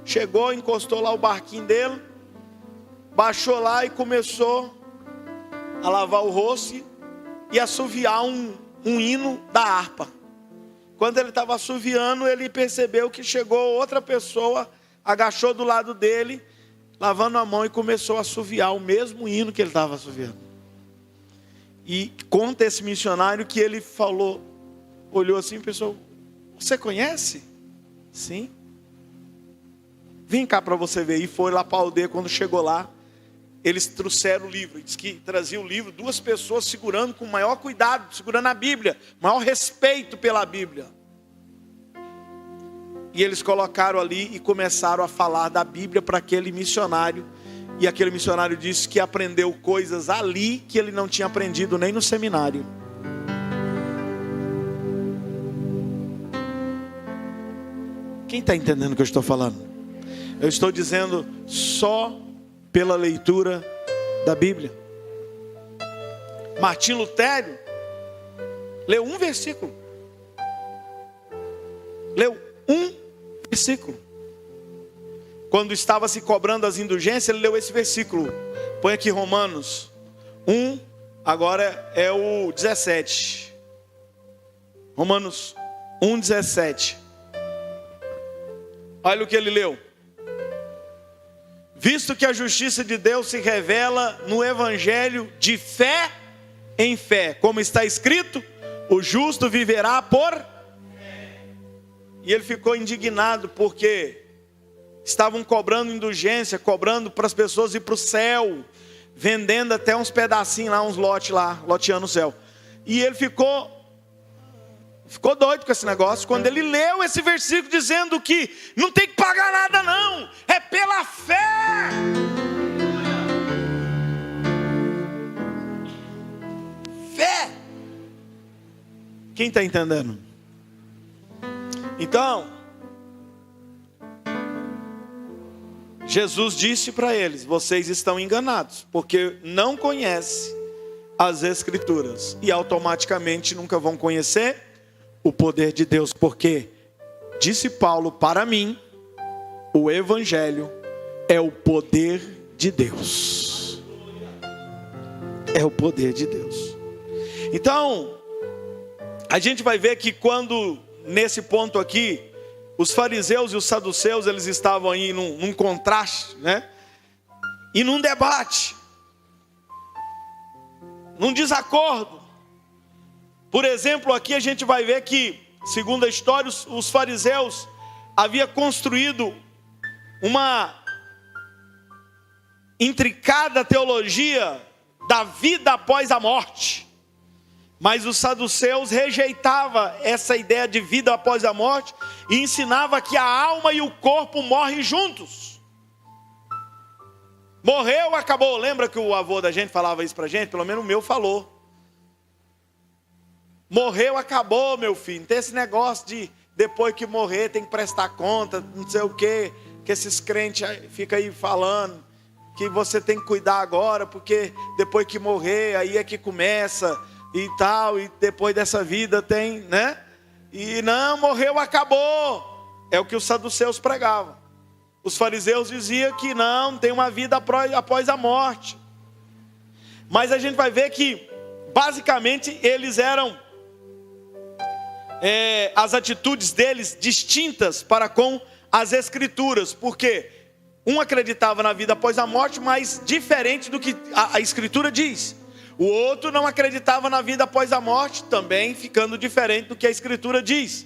Chegou, encostou lá o barquinho dele, baixou lá e começou a lavar o rosto e assoviar um hino da harpa. Quando ele estava assoviando, ele percebeu que chegou outra pessoa, agachou do lado dele, lavando a mão e começou a assoviar o mesmo hino que ele estava assoviando. E conta esse missionário que ele falou, olhou assim e pensou: você conhece? Sim. Vem cá para você ver. E foi lá para a aldeia. Quando chegou lá, eles trouxeram o livro. Diz que trazia o livro, duas pessoas segurando com o maior cuidado, segurando a Bíblia, maior respeito pela Bíblia. E eles colocaram ali e começaram a falar da Bíblia para aquele missionário. E aquele missionário disse que aprendeu coisas ali que ele não tinha aprendido nem no seminário. Quem está entendendo o que eu estou falando? Eu estou dizendo só pela leitura da Bíblia. Martim Lutero leu um versículo. Leu um versículo. Quando estava se cobrando as indulgências, ele leu esse versículo. Põe aqui Romanos 1, agora é o 17. Romanos 1, 17. Olha o que ele leu. Visto que a justiça de Deus se revela no evangelho de fé em fé, como está escrito, o justo viverá por fé. E ele ficou indignado porque estavam cobrando indulgência, cobrando para as pessoas ir para o céu, vendendo até uns pedacinhos lá, uns lotes lá, loteando o céu. E ele ficou doido com esse negócio, quando ele leu esse versículo dizendo que não tem que pagar nada não, é pela fé. Fé. Quem está entendendo? Então, Jesus disse para eles: vocês estão enganados, porque não conhecem as Escrituras, e automaticamente nunca vão conhecer o poder de Deus, porque disse Paulo: para mim o Evangelho é o poder de Deus. É o poder de Deus. Então, a gente vai ver que quando, nesse ponto aqui, os fariseus e os saduceus, eles estavam aí num contraste, né? E num debate, num desacordo. Por exemplo, aqui a gente vai ver que, segundo a história, os fariseus haviam construído uma intricada teologia da vida após a morte. Mas os saduceus rejeitavam essa ideia de vida após a morte e ensinavam que a alma e o corpo morrem juntos. Morreu, acabou. Lembra que o avô da gente falava isso pra gente? Pelo menos o meu falou. Morreu, acabou, meu filho. Não tem esse negócio de depois que morrer tem que prestar conta, não sei o que esses crentes ficam aí falando, que você tem que cuidar agora, porque depois que morrer, aí é que começa e tal, e depois dessa vida tem, né? E não, morreu, acabou. É o que os saduceus pregavam. Os fariseus diziam que não, tem uma vida após a morte. Mas a gente vai ver que, basicamente, eles eram as atitudes deles distintas para com as Escrituras, porque um acreditava na vida após a morte, mas diferente do que a Escritura diz. O outro não acreditava na vida após a morte, também ficando diferente do que a Escritura diz.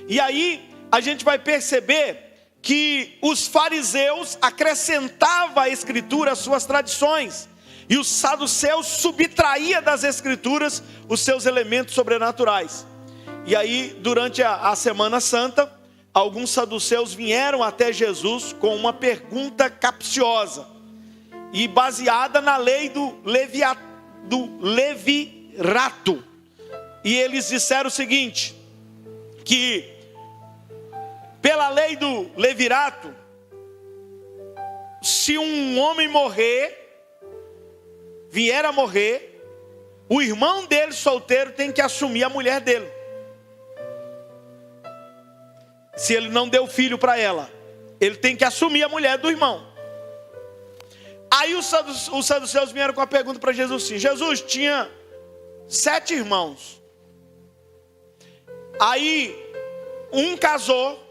E aí a gente vai perceber que os fariseus acrescentavam à Escritura as suas tradições, e os saduceus subtraíam das Escrituras os seus elementos sobrenaturais. E aí, durante a Semana Santa, alguns saduceus vieram até Jesus com uma pergunta capciosa e baseada na lei do levirato. E eles disseram o seguinte, que pela lei do levirato, se um homem vier a morrer, o irmão dele solteiro tem que assumir a mulher dele. Se ele não deu filho para ela, ele tem que assumir a mulher do irmão. Aí os saduceus vieram com a pergunta para Jesus assim: Jesus tinha 7 irmãos. Aí um casou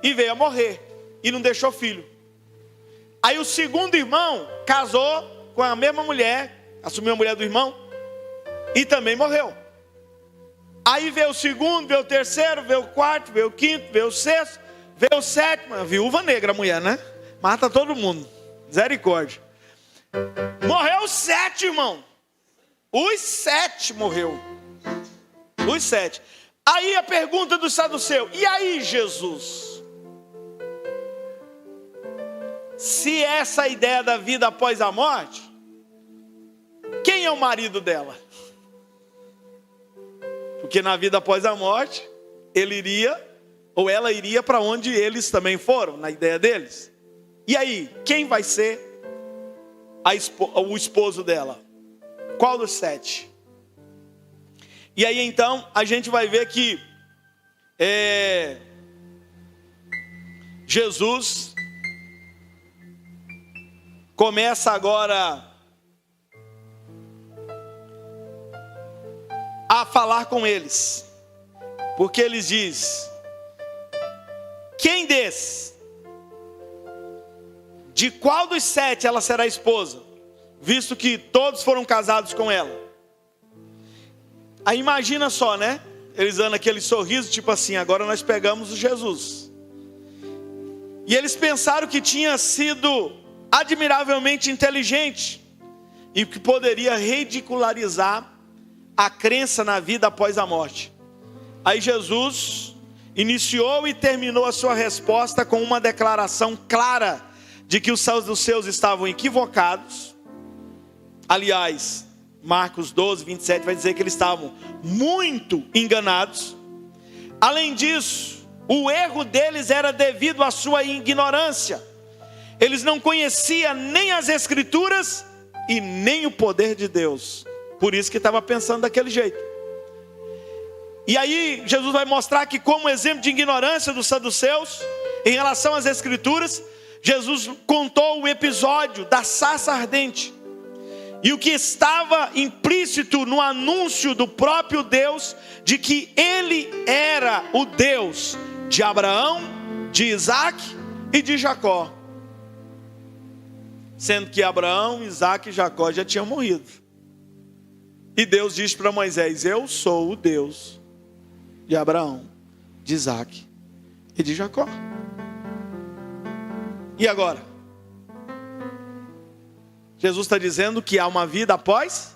e veio a morrer e não deixou filho. Aí o segundo irmão casou com a mesma mulher, assumiu a mulher do irmão e também morreu. Aí veio o segundo, veio o terceiro, veio o quarto, veio o quinto, veio o sexto, veio o sétimo. A viúva negra, a mulher, né? Mata todo mundo. Misericórdia. Morreu os 7, irmão. Os 7 morreu. Os 7. Aí a pergunta do saduceu: e aí, Jesus? Se essa ideia da vida após a morte, quem é o marido dela? Porque na vida após a morte, ele iria, ou ela iria para onde eles também foram, na ideia deles. E aí, quem vai ser o esposo dela? Qual dos 7? E aí então, a gente vai ver que Jesus começa agora a falar com eles, porque eles diz: quem desses, de qual dos 7 ela será esposa, visto que todos foram casados com ela? Aí imagina só, né? Eles dando aquele sorriso, tipo assim: agora nós pegamos o Jesus. E eles pensaram que tinha sido admiravelmente inteligente e que poderia ridicularizar a crença na vida após a morte. Aí Jesus iniciou e terminou a sua resposta com uma declaração clara de que os saduceus estavam equivocados. Aliás, Marcos 12, 27 vai dizer que eles estavam muito enganados. Além disso, o erro deles era devido à sua ignorância. Eles não conheciam nem as Escrituras e nem o poder de Deus. Por isso que estava pensando daquele jeito. E aí Jesus vai mostrar que, como exemplo de ignorância dos saduceus em relação às Escrituras, Jesus contou o episódio da sarça ardente. E o que estava implícito no anúncio do próprio Deus, de que Ele era o Deus de Abraão, de Isaac e de Jacó. Sendo que Abraão, Isaac e Jacó já tinham morrido. E Deus diz para Moisés: eu sou o Deus de Abraão, de Isaac e de Jacó. E agora? Jesus está dizendo que há uma vida após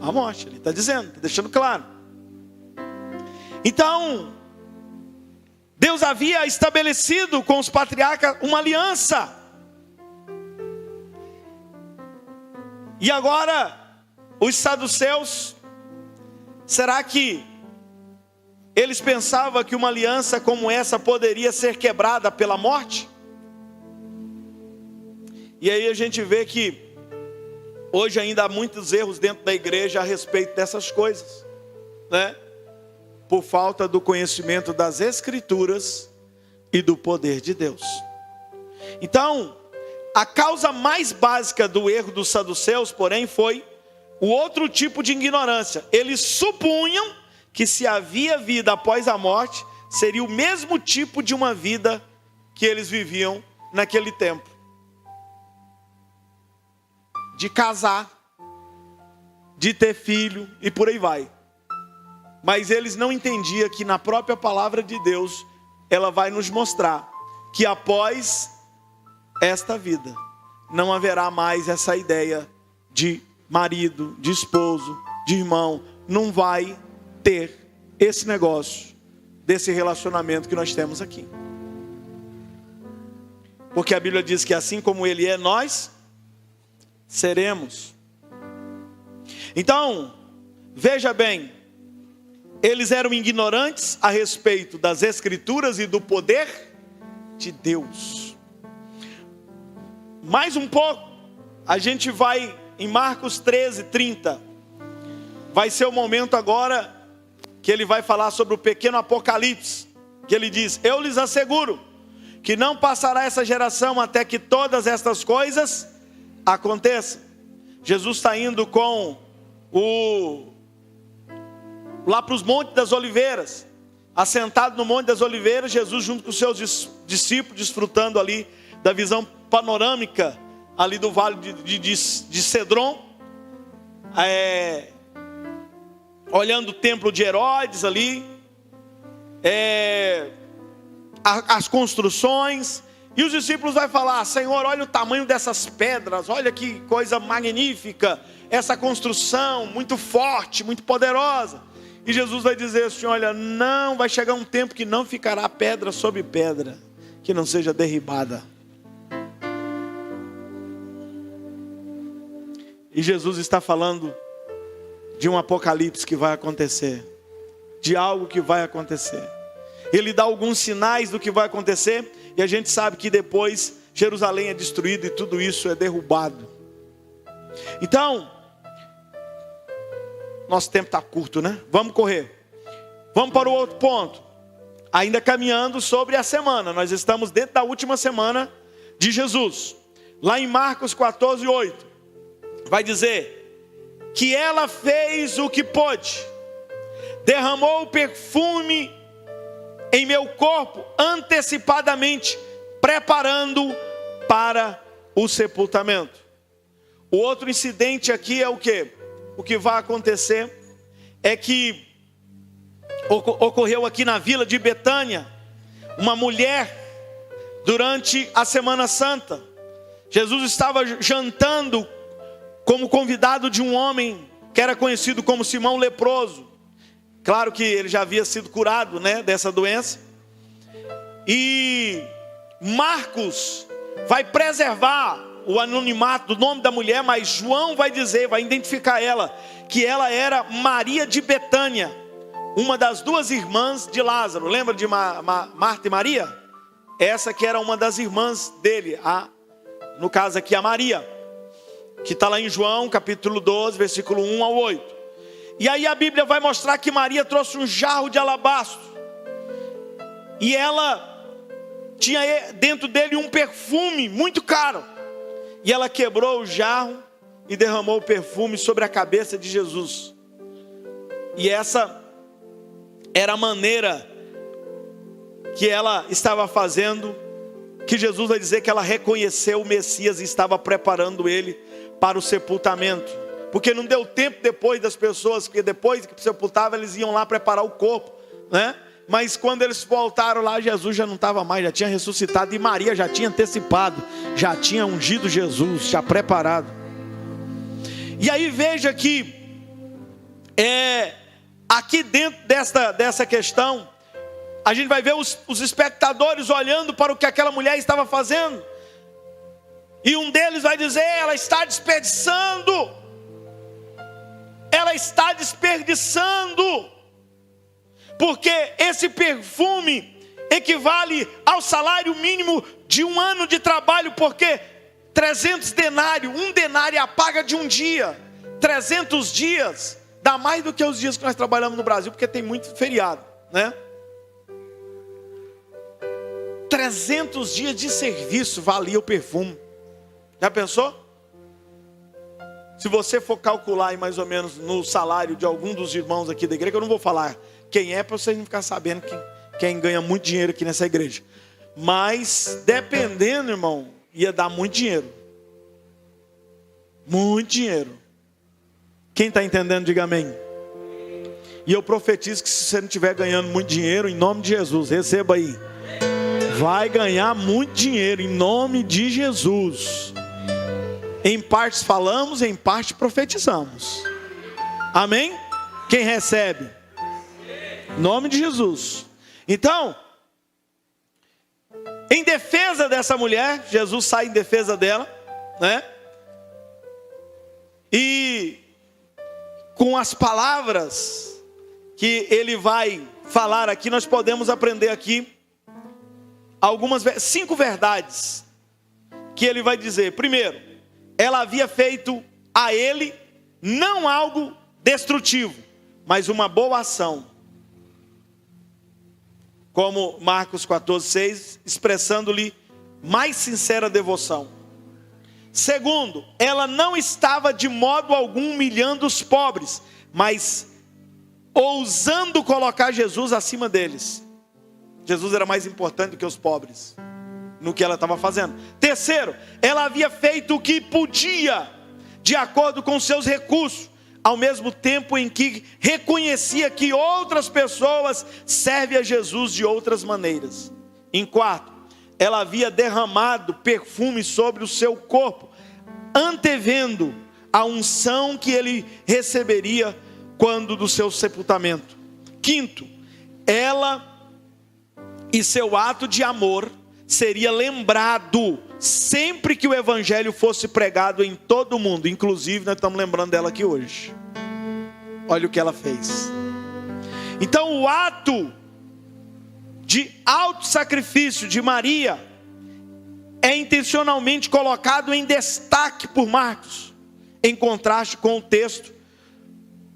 a morte. Ele está dizendo, está deixando claro. Então, Deus havia estabelecido com os patriarcas uma aliança. E agora, os saduceus, será que eles pensavam que uma aliança como essa poderia ser quebrada pela morte? E aí a gente vê que hoje ainda há muitos erros dentro da igreja a respeito dessas coisas, né? Por falta do conhecimento das Escrituras e do poder de Deus. Então, a causa mais básica do erro dos saduceus, porém, foi o outro tipo de ignorância. Eles supunham que se havia vida após a morte, seria o mesmo tipo de uma vida que eles viviam naquele tempo. De casar, de ter filho e por aí vai. Mas eles não entendiam que na própria palavra de Deus, ela vai nos mostrar que após esta vida, não haverá mais essa ideia de marido, de esposo, de irmão. Não vai ter esse negócio desse relacionamento que nós temos aqui. Porque a Bíblia diz que assim como Ele é, nós seremos. Então, veja bem, eles eram ignorantes a respeito das Escrituras e do poder de Deus. Mais um pouco, a gente vai em Marcos 13:30. Vai ser o momento agora que ele vai falar sobre o pequeno Apocalipse. Que ele diz: eu lhes asseguro que não passará essa geração até que todas estas coisas aconteçam. Jesus está indo com lá para os Montes das Oliveiras. Assentado no Monte das Oliveiras, Jesus junto com os seus discípulos, desfrutando ali da visão panorâmica ali do vale de Cedron, olhando o templo de Herodes ali, as construções, e os discípulos vão falar: Senhor, olha o tamanho dessas pedras, olha que coisa magnífica, essa construção muito forte, muito poderosa. E Jesus vai dizer assim: olha, não, vai chegar um tempo que não ficará pedra sobre pedra que não seja derribada. E Jesus está falando de um apocalipse que vai acontecer, de algo que vai acontecer. Ele dá alguns sinais do que vai acontecer, e a gente sabe que depois Jerusalém é destruída e tudo isso é derrubado. Então, nosso tempo está curto, né? Vamos correr. Vamos para o outro ponto. Ainda caminhando sobre a semana, nós estamos dentro da última semana de Jesus. Lá em Marcos 14:8, vai dizer que ela fez o que pôde, derramou o perfume em meu corpo antecipadamente, preparando para o sepultamento. O outro incidente aqui é o quê? O que vai acontecer é que ocorreu aqui na vila de Betânia, uma mulher, durante a Semana Santa, Jesus estava jantando como convidado de um homem que era conhecido como Simão leproso. Claro que ele já havia sido curado, né, dessa doença. E Marcos vai preservar o anonimato do nome da mulher, mas João vai dizer, vai identificar ela, que ela era Maria de Betânia, uma das duas irmãs de Lázaro. Lembra de Marta e Maria? Essa que era uma das irmãs dele, no caso aqui a Maria, que está lá em João capítulo 12, versículo 1 ao 8. E aí a Bíblia vai mostrar que Maria trouxe um jarro de alabastro, e ela tinha dentro dele um perfume muito caro, e ela quebrou o jarro e derramou o perfume sobre a cabeça de Jesus. E essa era a maneira que ela estava fazendo, que Jesus vai dizer que ela reconheceu o Messias e estava preparando ele para o sepultamento. Porque não deu tempo depois das pessoas, porque depois que sepultava eles iam lá preparar o corpo, né? Mas quando eles voltaram lá, Jesus já não estava mais, já tinha ressuscitado, e Maria já tinha antecipado, já tinha ungido Jesus, já preparado. E aí veja que aqui dentro dessa questão, a gente vai ver os espectadores olhando para o que aquela mulher estava fazendo, e um deles vai dizer: ela está desperdiçando. Ela está desperdiçando, porque esse perfume equivale ao salário mínimo de um ano de trabalho, porque 300 denários, um denário é a paga de um dia, 300 dias, dá mais do que os dias que nós trabalhamos no Brasil, porque tem muito feriado, né? 300 dias de serviço valia o perfume. Já pensou? Se você for calcular aí mais ou menos no salário de algum dos irmãos aqui da igreja, eu não vou falar quem é, para vocês não ficarem sabendo quem ganha muito dinheiro aqui nessa igreja. Mas dependendo, irmão, ia dar muito dinheiro. Muito dinheiro. Quem está entendendo, diga amém. E eu profetizo que se você não estiver ganhando muito dinheiro, em nome de Jesus, receba aí. Vai ganhar muito dinheiro, em nome de Jesus. Em partes falamos, em parte profetizamos. Amém? Quem recebe? Em nome de Jesus. Então, em defesa dessa mulher, Jesus sai em defesa dela, né? E com as palavras que ele vai falar aqui, nós podemos aprender aqui algumas 5 verdades que ele vai dizer. Primeiro, ela havia feito a ele não algo destrutivo, mas uma boa ação. Como Marcos 14:6, expressando-lhe mais sincera devoção. Segundo, ela não estava de modo algum humilhando os pobres, mas ousando colocar Jesus acima deles. Jesus era mais importante do que os pobres, no que ela estava fazendo. Terceiro, ela havia feito o que podia, de acordo com seus recursos, ao mesmo tempo em que reconhecia que outras pessoas servem a Jesus de outras maneiras. Em quarto, ela havia derramado perfume sobre o seu corpo, antevendo a unção que ele receberia quando do seu sepultamento. Quinto, ela e seu ato de amor seria lembrado sempre que o evangelho fosse pregado em todo o mundo. Inclusive nós estamos lembrando dela aqui hoje. Olha o que ela fez. Então o ato de auto-sacrifício de Maria é intencionalmente colocado em destaque por Marcos, em contraste com o texto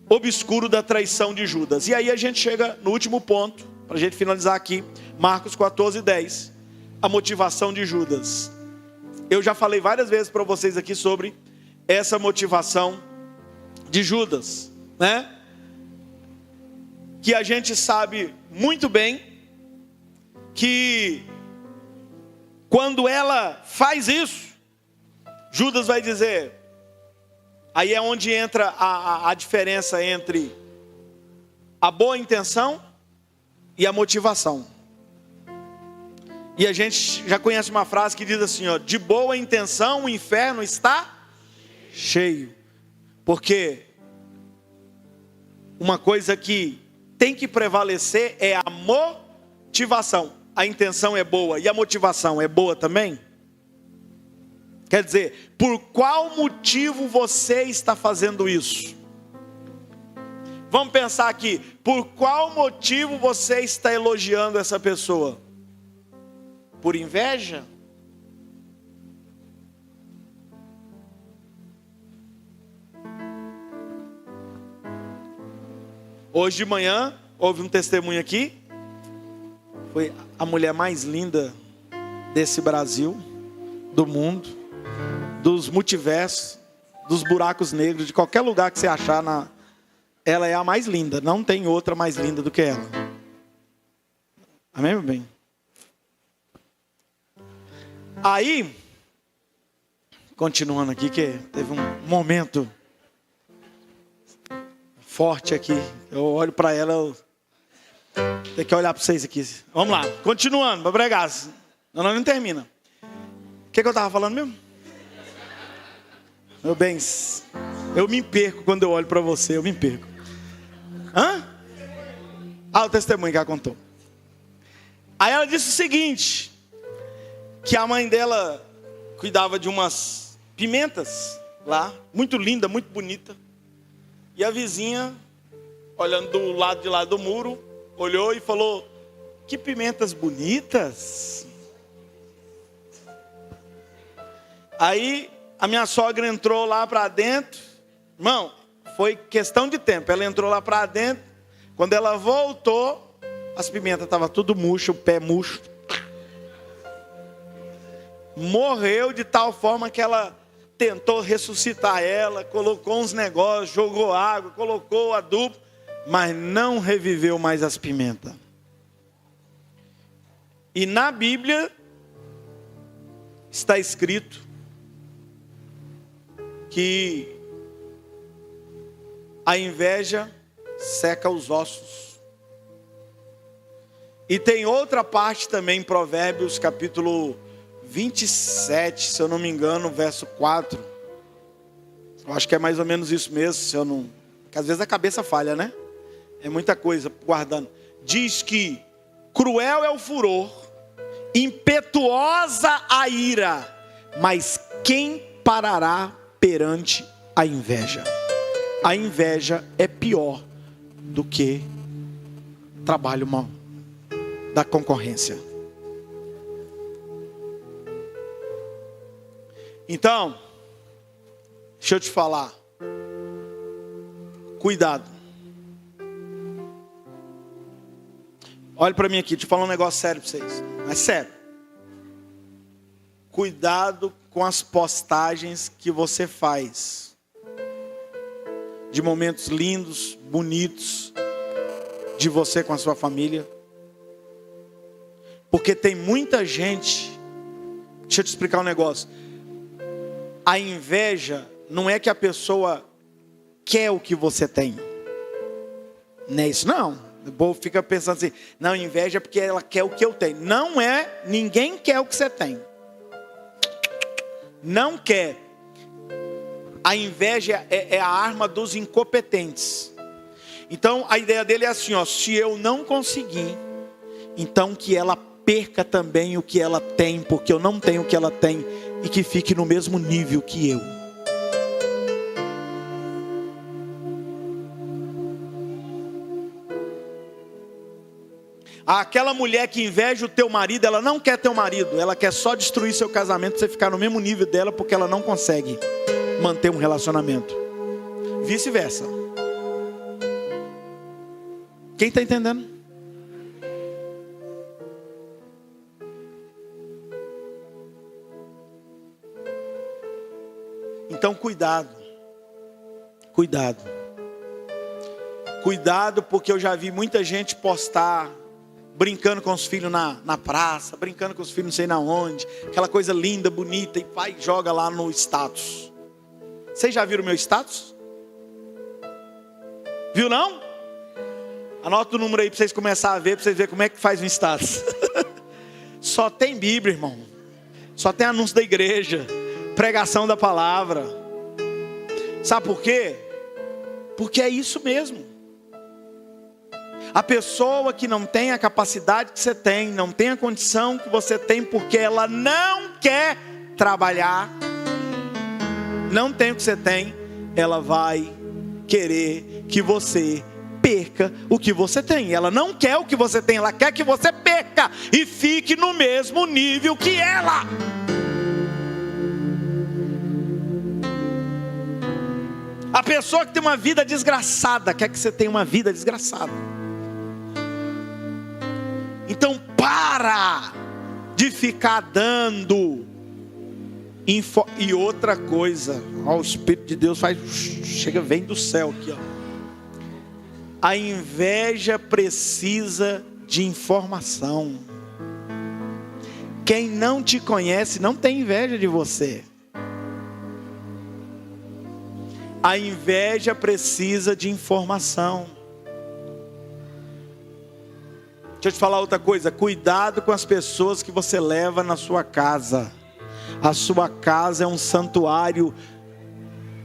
obscuro da traição de Judas. E aí a gente chega no último ponto, para a gente finalizar aqui, Marcos 14:10, a motivação de Judas. Eu já falei várias vezes para vocês aqui sobre essa motivação de Judas, né? Que a gente sabe muito bem que quando ela faz isso, Judas vai dizer, aí é onde entra a diferença entre a boa intenção e a motivação. E a gente já conhece uma frase que diz assim, ó, de boa intenção o inferno está cheio. Porque uma coisa que tem que prevalecer é a motivação. A intenção é boa e a motivação é boa também? Quer dizer, por qual motivo você está fazendo isso? Vamos pensar aqui, por qual motivo você está elogiando essa pessoa? Por inveja? Hoje de manhã, houve um testemunho aqui. Foi a mulher mais linda desse Brasil, do mundo, dos multiversos, dos buracos negros, de qualquer lugar que você achar. Ela é a mais linda, não tem outra mais linda do que ela. Amém, meu bem? Aí, continuando aqui, que teve um momento forte aqui. Eu olho para ela, eu tenho que olhar para vocês aqui. Vamos lá, continuando, para pregar. Não termina. O que eu estava falando mesmo? Meu bem, eu me perco quando eu olho para você, eu me perco. Hã? O testemunho que ela contou. Aí ela disse o seguinte, que a mãe dela cuidava de umas pimentas lá, muito linda, muito bonita. E a vizinha, olhando do lado de lá do muro, olhou e falou, que pimentas bonitas. Aí a minha sogra entrou lá para dentro. Irmão, foi questão de tempo. Ela entrou lá para dentro. Quando ela voltou, as pimentas estavam tudo murcho, o pé murcho. Morreu de tal forma que ela tentou ressuscitar ela, colocou uns negócios, jogou água, colocou adubo, mas não reviveu mais as pimentas. E na Bíblia está escrito que a inveja seca os ossos. E tem outra parte também em Provérbios capítulo 27, se eu não me engano, verso 4. Eu acho que é mais ou menos isso mesmo, se eu não... Porque às vezes a cabeça falha, né? É muita coisa guardando. Diz que cruel é o furor, impetuosa a ira, mas quem parará perante a inveja? A inveja é pior do que trabalho mal da concorrência. Então, deixa eu te falar. Cuidado. Olha para mim aqui, deixa eu falar um negócio sério para vocês. Mas sério. Cuidado com as postagens que você faz. De momentos lindos, bonitos. De você com a sua família. Porque tem muita gente. Deixa eu te explicar um negócio. A inveja não é que a pessoa quer o que você tem. Não é isso, não. O povo fica pensando assim, não, inveja é porque ela quer o que eu tenho. Não é, ninguém quer o que você tem. Não quer. A inveja é a arma dos incompetentes. Então a ideia dele é assim, ó, se eu não conseguir, então que ela perca também o que ela tem, porque eu não tenho o que ela tem, e que fique no mesmo nível que eu. Aquela mulher que inveja o teu marido, ela não quer teu marido, ela quer só destruir seu casamento para você ficar no mesmo nível dela, porque ela não consegue manter um relacionamento. Vice-versa. Quem está entendendo? Então cuidado. Cuidado. Cuidado, porque eu já vi muita gente postar brincando com os filhos na praça, brincando com os filhos não sei na onde, aquela coisa linda, bonita, e pai joga lá no status. Vocês já viram o meu status? Viu não? Anota o número aí para vocês começarem a ver, para vocês verem como é que faz um status. Só tem Bíblia, irmão. Só tem anúncio da igreja, pregação da palavra. Sabe por quê? Porque é isso mesmo. A pessoa que não tem a capacidade que você tem, não tem a condição que você tem, porque ela não quer trabalhar, não tem o que você tem, ela vai querer que você perca o que você tem. Ela não quer o que você tem, ela quer que você perca e fique no mesmo nível que ela. A pessoa que tem uma vida desgraçada quer que você tenha uma vida desgraçada. Então para de ficar dando e outra coisa, ó, o Espírito de Deus faz, chega, vem do céu aqui, ó. A inveja precisa de informação. Quem não te conhece não tem inveja de você. A inveja precisa de informação. Deixa eu te falar outra coisa. Cuidado com as pessoas que você leva na sua casa. A sua casa é um santuário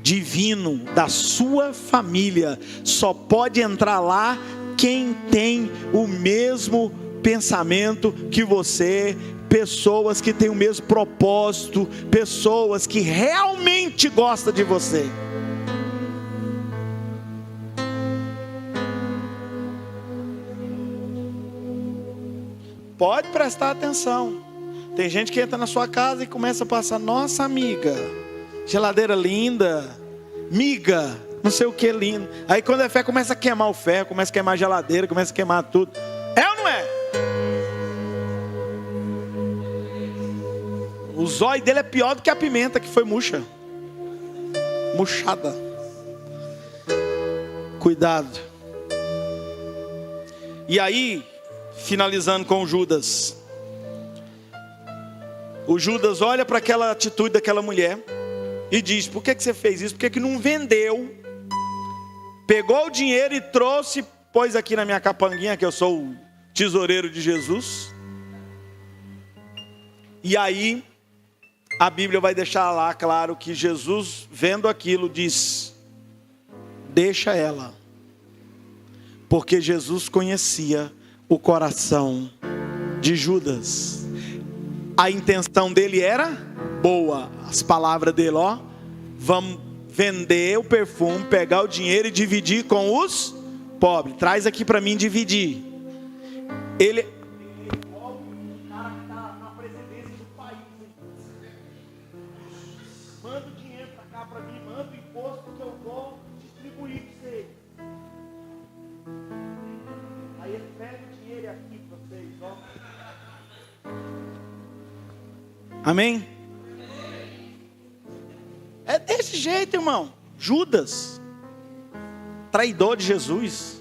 divino da sua família. Só pode entrar lá quem tem o mesmo pensamento que você. Pessoas que têm o mesmo propósito. Pessoas que realmente gostam de você. Pode prestar atenção. Tem gente que entra na sua casa e começa a passar, nossa amiga, geladeira linda, miga, não sei o que lindo. Aí quando é fé, começa a queimar o ferro, começa a queimar a geladeira, começa a queimar tudo. É ou não é? O zóio dele é pior do que a pimenta que foi murcha. Murchada. Cuidado. E aí, finalizando com o Judas. O Judas olha para aquela atitude daquela mulher e diz, por que você fez isso? Por que não vendeu? Pegou o dinheiro e trouxe, pôs aqui na minha capanguinha, que eu sou o tesoureiro de Jesus. E aí, a Bíblia vai deixar lá claro que Jesus, vendo aquilo, diz, deixa ela. Porque Jesus conhecia o coração de Judas. A intenção dele era boa. As palavras dele, ó, vamos vender o perfume, pegar o dinheiro e dividir com os pobres. Traz aqui para mim dividir. Ele o cara que está na presidência do país. Manda o dinheiro para cá para mim, manda o imposto que eu vou distribuir para vocês. Aí ele pega o dinheiro aqui para vocês, ó. Amém? É desse jeito, irmão. Judas, traidor de Jesus.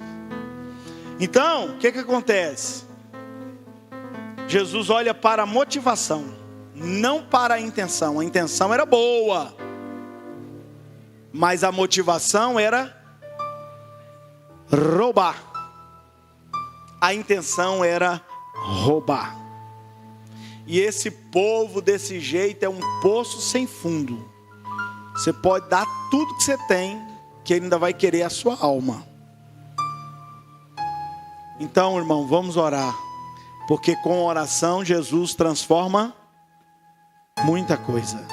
Então, o que acontece? Jesus olha para a motivação, não para a intenção. A intenção era boa, mas a motivação era roubar. A intenção era roubar. E esse povo desse jeito é um poço sem fundo. Você pode dar tudo que você tem, que ele ainda vai querer a sua alma. Então, irmão, vamos orar. Porque com oração Jesus transforma muita coisa.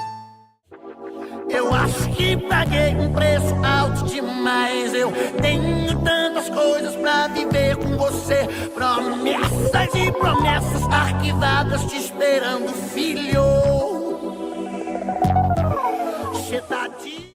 Eu acho que paguei um preço alto demais. Eu tenho tantas coisas pra viver com você. Promessas e promessas arquivadas te esperando, filho.